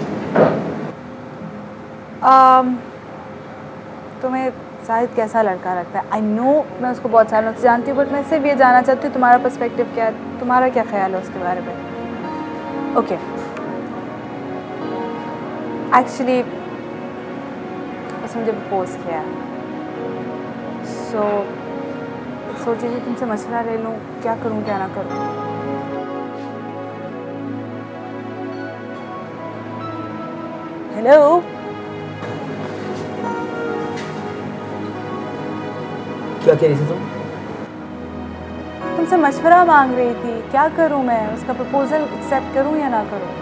तुम्हें शायद कैसा लड़का लगता है? आई नो मैं उसको बहुत सालों से जानती हूँ, बट मैं सिर्फ ये जानना चाहती हूँ तुम्हारा पर्सपेक्टिव क्या है, तुम्हारा क्या ख्याल है उसके बारे में। ओके, एक्चुअली उसने मुझे प्रपोज किया, सो सोची थी तुमसे मशवरा ले लूँ, क्या करूँ क्या ना करूँ। हेलो, क्या कह रही थी तुम? तुमसे मशवरा मांग रही थी, क्या करूँ मैं, उसका प्रपोजल एक्सेप्ट करूँ या ना करूँ?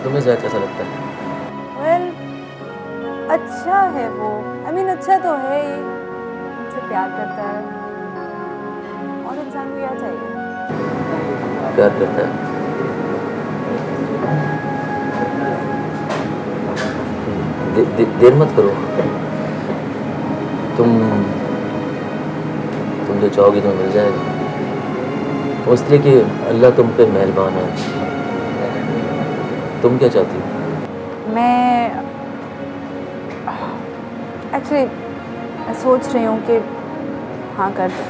तुम्हें ज़ायद कैसा लगता है? वेल, अच्छा है वो, आई मीन अच्छा तो है ही, मुझसे प्यार करता है, और इंसान को क्या चाहिए? प्यार करता है। देर मत करो, तुम जो चाहोगी तुम्हें मिल जाएगा, वो इसलिए कि अल्लाह तुम पे मेहरबान है। तुम क्या चाहती हो? मैं एक्चुअली मैं सोच रही हूँ कि हाँ कर दूँ।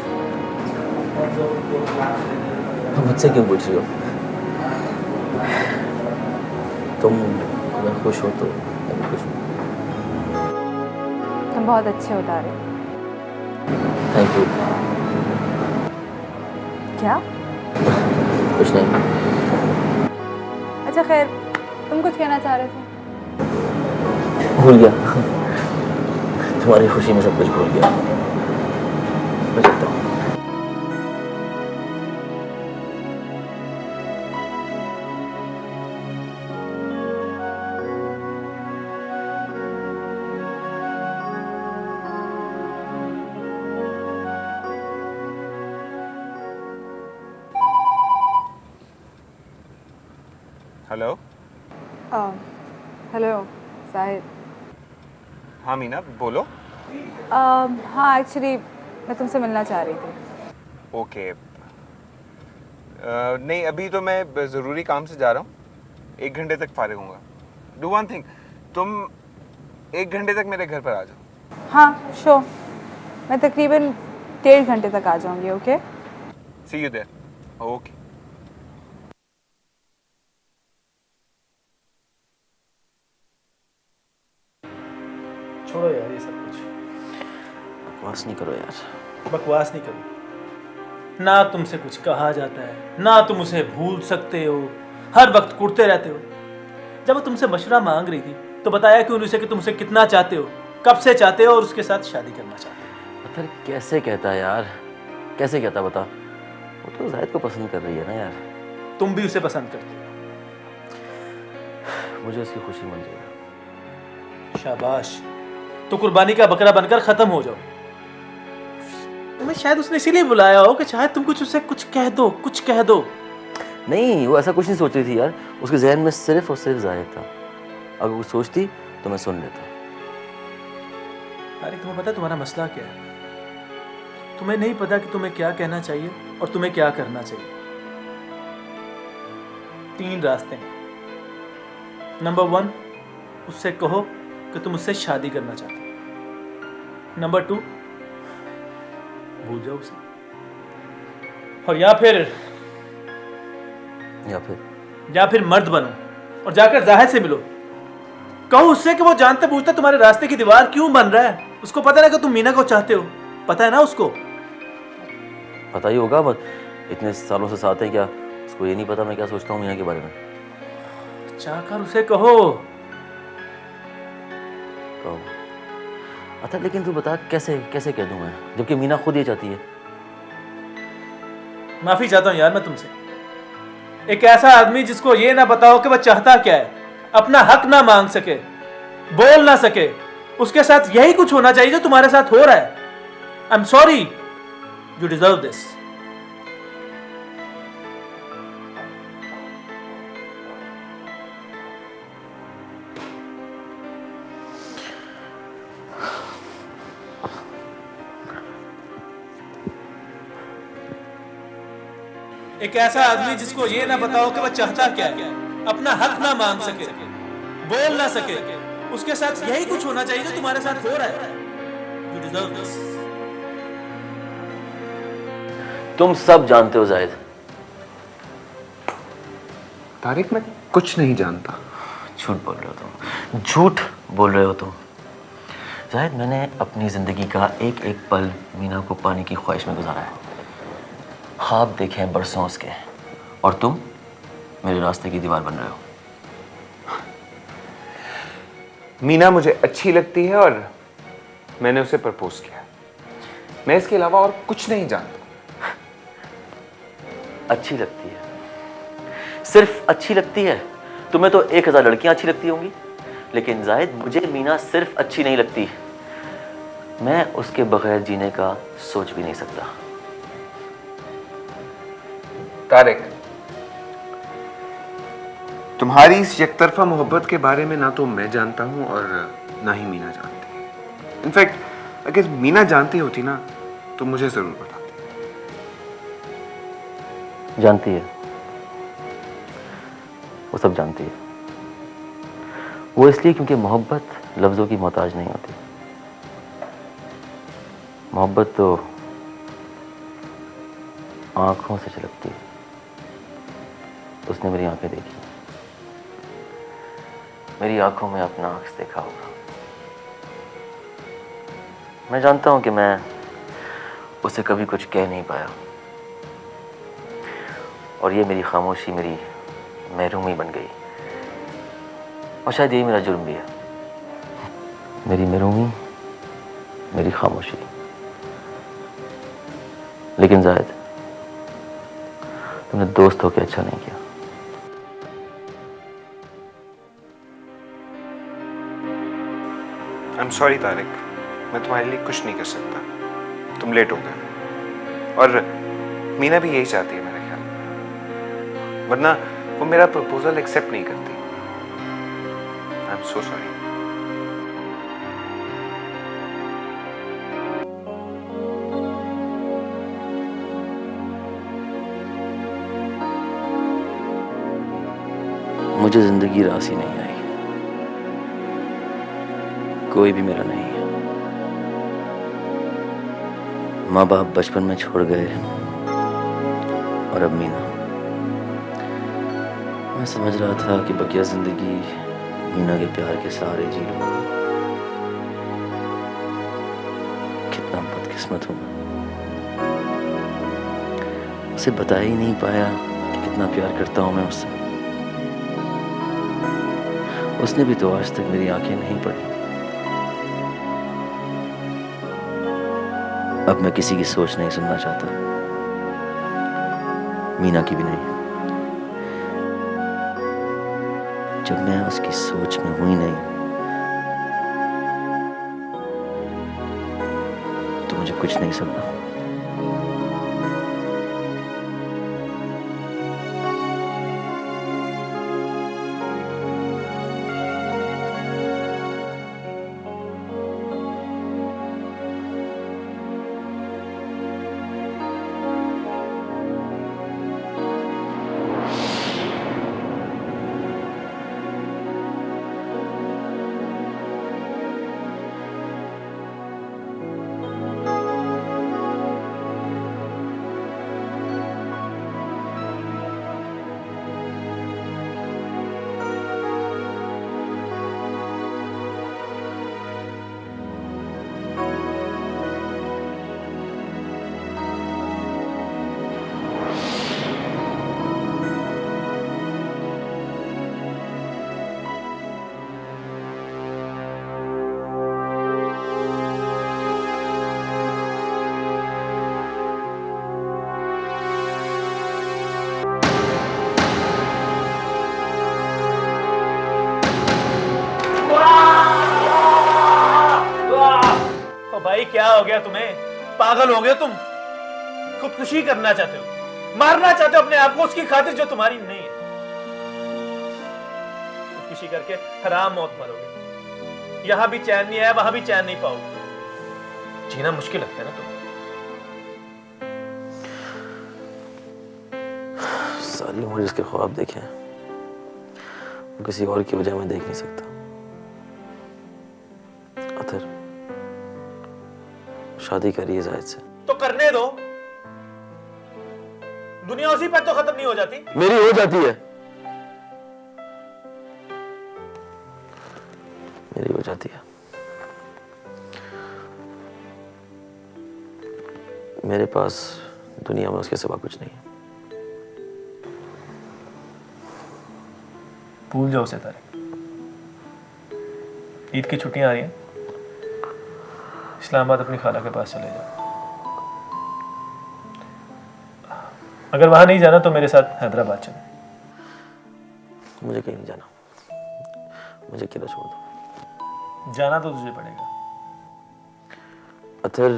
मुझसे क्यों पूछ रही हो? तुम्हें खुश हो तो मैं भी खुश हूँ। तुम बहुत अच्छे उठा रहे हो। Thank you. क्या? कुछ नहीं। अच्छा खैर, तुम कुछ कहना चाह रहे थे? भूल गया। तुम्हारी खुशी में सब कुछ भूल गया। मैं चलता हूँ। हेलो। हेलो साहिद। हाँ मीना, बोलो। हाँ एक्चुअली मैं तुमसे मिलना चाह रही थी। ओके। नहीं, अभी तो मैं ज़रूरी काम से जा रहा हूँ, 1 घंटे तक फारिग हूँगा। डू वन थिंग, तुम 1 घंटे तक मेरे घर पर आ जाओ। हाँ श्योर, मैं तकरीबन 1.5 घंटे तक आ जाऊँगी। Okay, see you there. Okay. छोड़ो यार ये सब कुछ, बकवास नहीं करो यार। बकवास नहीं करो। ना तुमसे कुछ कहा जाता है, ना तुम उसे भूल सकते हो, हर वक्त कुटते रहते हो। जब वो तुमसे मशवरा मांग रही थी तो बताया क्यों नहीं उसे कि तुमसे कितना चाहते हो, कब से चाहते हो और उसके साथ शादी करना चाहते हो। पत्थर कैसे कहता है यार, कैसे कहता बता? वो तो जायद को पसंद कर रही है ना यार। तुम भी उसे पसंद करते हो। मुझे उसकी खुशी मिल जाएगी। शाबाश, तो कुर्बानी का बकरा बनकर खत्म हो जाओ। तुम्हें शायद उसने इसीलिए बुलाया हो कि शायद तुम कुछ उसे कुछ कह दो, कुछ कह दो। नहीं, वो ऐसा कुछ नहीं सोच रही थी यार। उसके जहन में सिर्फ और सिर्फ जायद था। अगर वो सोचती तो मैं सुन लेता। तारिक, तुम्हें पता है तुम्हारा मसला क्या है? तुम्हें नहीं पता कि तुम्हें क्या कहना चाहिए और तुम्हें क्या करना चाहिए। 3 रास्ते हैं। नंबर 1, उससे कहो कि तुम उससे शादी करना चाहते हो। नंबर 2, भूल जाओ उसे। और या फिर मर्द बनो और जाकर जाहिद से मिलो। कहो उससे कि वो जानते बूझते तुम्हारे रास्ते की दीवार क्यों बन रहा है। उसको पता है ना कि तुम मीना को चाहते हो, पता है ना उसको? पता ही होगा, बस इतने सालों से साथ है, क्या उसको ये नहीं पता मैं क्या सोचता हूँ मीना के बारे में? जाकर उसे कहो। अच्छा लेकिन तू बता, कैसे कैसे कह दूं मैं, जबकि मीना खुद ये चाहती है। माफी चाहता हूं यार मैं तुमसे। एक ऐसा आदमी जिसको ये ना पता हो कि वह चाहता क्या है, अपना हक ना मांग सके, बोल ना सके, उसके साथ यही कुछ होना चाहिए जो तुम्हारे साथ हो रहा है। I am sorry, you deserve this. एक ऐसा आदमी जिसको ये ना पता हो कि वह चाहता क्या है, अपना हक ना मांग सके, बोल ना सके, उसके साथ यही कुछ होना चाहिए जो तुम्हारे साथ हो रहा है। You deserve this. तुम सब जानते हो जाहिद। तारिक, मैं कुछ नहीं जानता। झूठ बोल रहे हो तुम, झूठ बोल रहे हो तुम। जाहिद, मैंने अपनी जिंदगी का एक एक पल मीना को पाने की ख्वाहिश में गुजारा है, ख्वाब देखे हैं बरसों उसके, और तुम मेरे रास्ते की दीवार बन रहे हो। मीना मुझे अच्छी लगती है और मैंने उसे प्रपोज किया। मैं इसके अलावा और कुछ नहीं जानता। अच्छी लगती है? सिर्फ अच्छी लगती है? तुम्हें तो 1000 लड़कियां अच्छी लगती होंगी, लेकिन जाहिद मुझे मीना सिर्फ अच्छी नहीं लगती, मैं उसके बगैर जीने का सोच भी नहीं सकता। तारिक, तुम्हारी इस एकतरफा मोहब्बत के बारे में ना तो मैं जानता हूं और ना ही मीना जानती है। इनफैक्ट अगर मीना जानती होती ना तो मुझे जरूर बताती। जानती है, वो सब जानती है। वो इसलिए क्योंकि मोहब्बत लफ्जों की मोहताज नहीं होती। मोहब्बत तो आंखों से छलकती है। उसने मेरी आंखें देखी, मेरी आंखों में अपना अक्स देखा होगा। मैं जानता हूं कि मैं उसे कभी कुछ कह नहीं पाया, और ये मेरी खामोशी मेरी महरूमी बन गई, और शायद यही मेरा जुर्म भी है। मेरी महरूमी, मेरी खामोशी। लेकिन जाहिद, तुमने दोस्त होकर अच्छा नहीं किया। आई एम सॉरी तारिक, मैं तुम्हारे लिए कुछ नहीं कर सकता। तुम लेट हो गए, और मीना भी यही चाहती है मेरे ख्याल, वरना वो मेरा प्रपोजल एक्सेप्ट नहीं करती। I am so sorry. मुझे जिंदगी रासी नहीं आई, कोई भी मेरा नहीं है। माँ बाप बचपन में छोड़ गए, और अब मीना। मैं समझ रहा था कि बकिया जिंदगी मीना के प्यार के सहारे जी लूंगा। कितना बदकिस्मत हूं मैं, उसे बता ही नहीं पाया कि कितना प्यार करता हूं मैं उससे। उसने भी तो आज तक मेरी आंखें नहीं पढ़ी। अब मैं किसी की सोच नहीं सुनना चाहता, मीना की भी नहीं। जब मैं उसकी सोच में हुई नहीं तो मुझे कुछ नहीं सुनना। भाई क्या हो गया तुम्हें? पागल हो गए तुम? खुदकुशी करना चाहते हो, मारना चाहते हो अपने आप को उसकी खातिर जो तुम्हारी नहीं है। खुदकुशी करके हराम मौत मरोगे। यहां भी चैन नहीं आया, वहां भी चैन नहीं पाओगे। जीना मुश्किल लगता है ना तुम्हें? सारी उम्र जिसके ख्वाब देखे हैं वो किसी और की वजह में देख नहीं सकता। अतर शादी करी है जायद से। तो करने दो, दुनिया उसी पर तो खत्म नहीं हो जाती? मेरी हो जाती है, मेरी हो जाती है। मेरे पास दुनिया में उसके सिवा कुछ नहीं है। भूल जाओ उसे तारिक। ईद की छुट्टियां आ रही हैं, इस्लामाबाद अपनी खाला के पास चले जाओ। अगर वहां नहीं जाना तो मेरे साथ हैदराबाद चलो। मुझे कहीं नहीं जाना, मुझे अकेला छोड़ दो। जाना तो तुझे पड़ेगा। अतर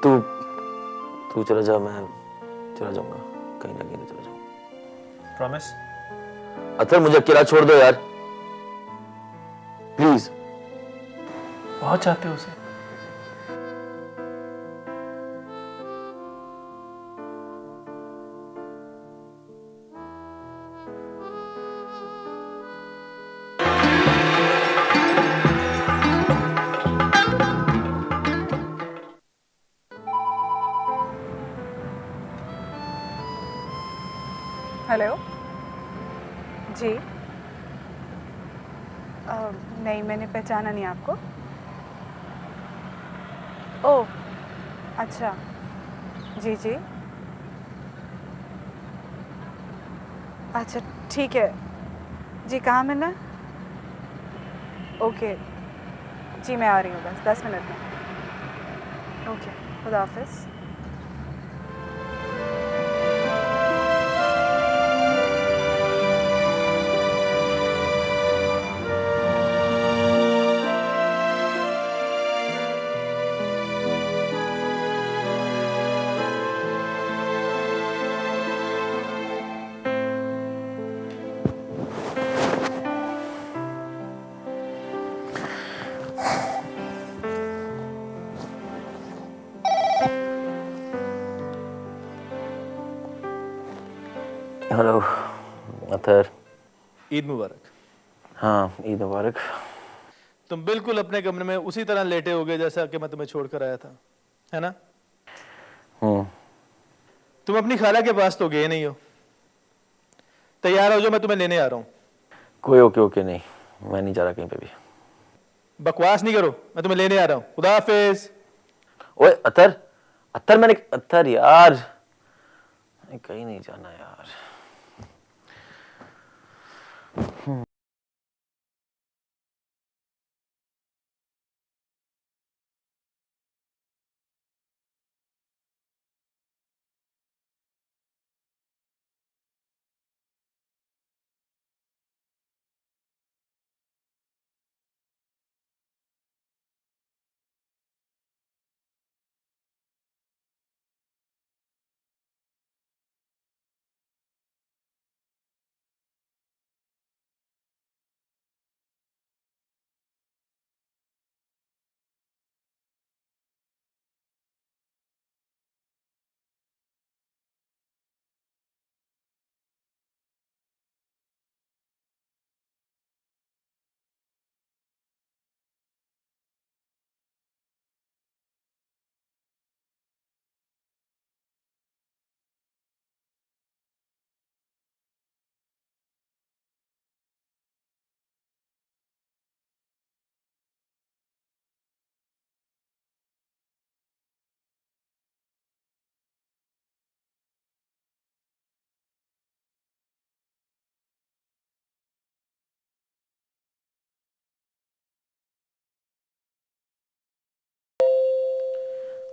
तू चला जा, मैं चला जाऊंगा, कहीं ना कहीं चला जाऊंगा। प्रॉमिस? अतर मुझे अकेला छोड़ दो यार, प्लीज। बहुत चाहते हो उसे? हेलो जी। नहीं, मैंने पहचाना नहीं आपको। ओह अच्छा, जी जी, अच्छा ठीक है जी। कहाँ मिलना है? ओके जी, मैं आ रही हूँ बस 10 मिनट में। ओके, खुदा हाफिज़। हेलो अतर। ईद मुबारक। हाँ, ईद मुबारक। तुम बिल्कुल अपने कमरे में उसी तरह लेटे होगे जैसा कि मैं तुम्हें छोड़कर आया था, है ना? तुम अपनी खाला के पास तो गए नहीं हो। तैयार हो जो, मैं तुम्हें लेने आ रहा हूँ। कोई ओके ओके नहीं, मैं नहीं जा रहा कहीं पे भी। बकवास नहीं करो, मैं तुम्हें लेने आ रहा हूँ। खुदा हाफिज। ओए अतर, अतर यार, कहीं नहीं जाना यार।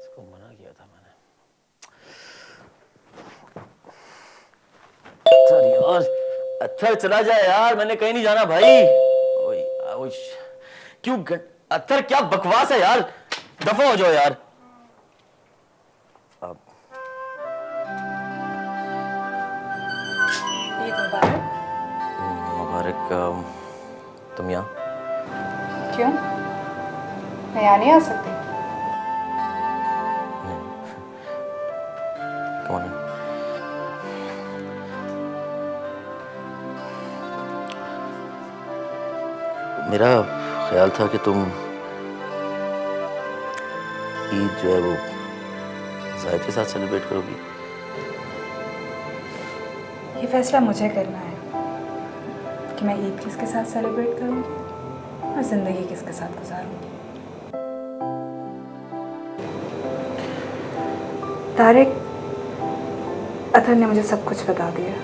इसको मना किया था मैंने। अतर यार, अतर चला जा यार, मैंने कहीं नहीं जाना भाई। ओए क्यों अत्तर क्या बकवास है यार, दफा हो जाओ यार। ईद मुबारक। मुबारक। तुम यहाँ? क्यों, मैं यहाँ नहीं आ सकती? कौन है? मेरा ख्याल था कि तुम ईद जो है वो जाहिद के साथ सेलिब्रेट करोगी। ये फैसला मुझे करना है कि मैं ईद किसके साथ सेलिब्रेट करूँगी और ज़िंदगी किसके साथ गुजारूँगी। तारिक, अतहर ने मुझे सब कुछ बता दिया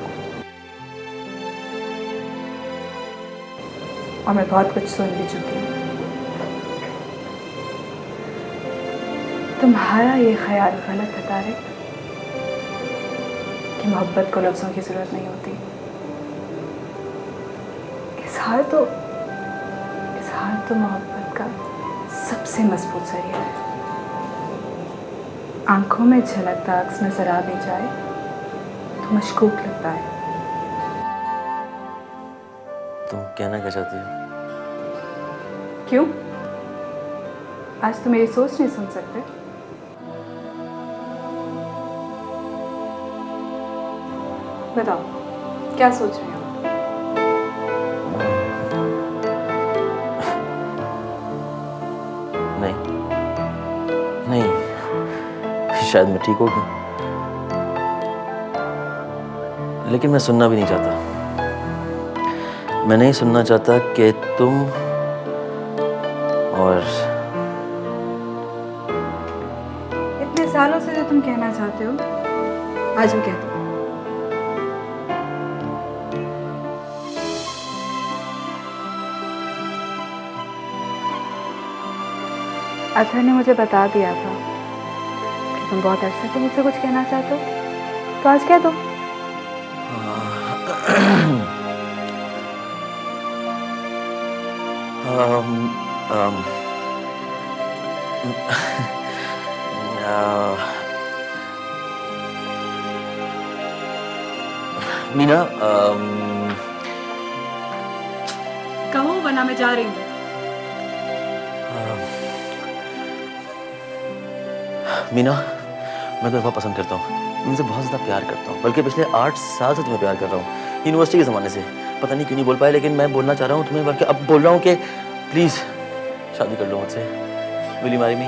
और मैं बहुत कुछ सुन भी चुकी हूँ। तुम्हारा ये ख्याल गलत है तारिक कि मोहब्बत को लफ्ज़ों की ज़रूरत नहीं होती। इज़हार तो मोहब्बत का सबसे मजबूत जरिया है। आंखों में झलकता अक्स नजर आ भी जाए तो मशकूक लगता है। तुम कहना क्या चाहती हो? क्यों, आज तो मेरी सोच नहीं सुन सकते? बताओ, क्या सोच रहे हो? नहीं नहीं, शायद मैं ठीक हो गया, लेकिन मैं सुनना भी नहीं चाहता। मैं नहीं सुनना चाहता कि तुम और इतने सालों से जो तुम कहना चाहते हो आज वो कहते हो। अतहर ने मुझे बता दिया था कि तुम बहुत अरसे से मुझसे कुछ कहना चाहते हो, तो आज कह दो। मीना, कहो वरना मैं जा रही हूँ। मीना, मैं तुम्हें बहुत पसंद करता हूँ, तुमसे बहुत ज़्यादा प्यार करता हूँ, बल्कि पिछले 8 साल से तुम्हें प्यार कर रहा हूँ, यूनिवर्सिटी के ज़माने से। पता नहीं क्यों नहीं बोल पाया, लेकिन मैं बोलना चाह रहा हूँ तुम्हें, बल्कि अब बोल रहा हूँ कि प्लीज़ शादी कर लो मुझसे। Will you marry me?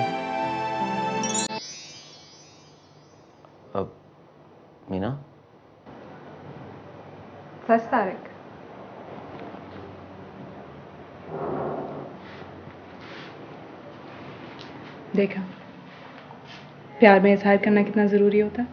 अब मीना, सच तारिक? देखा, प्यार में इजहार करना कितना ज़रूरी होता है।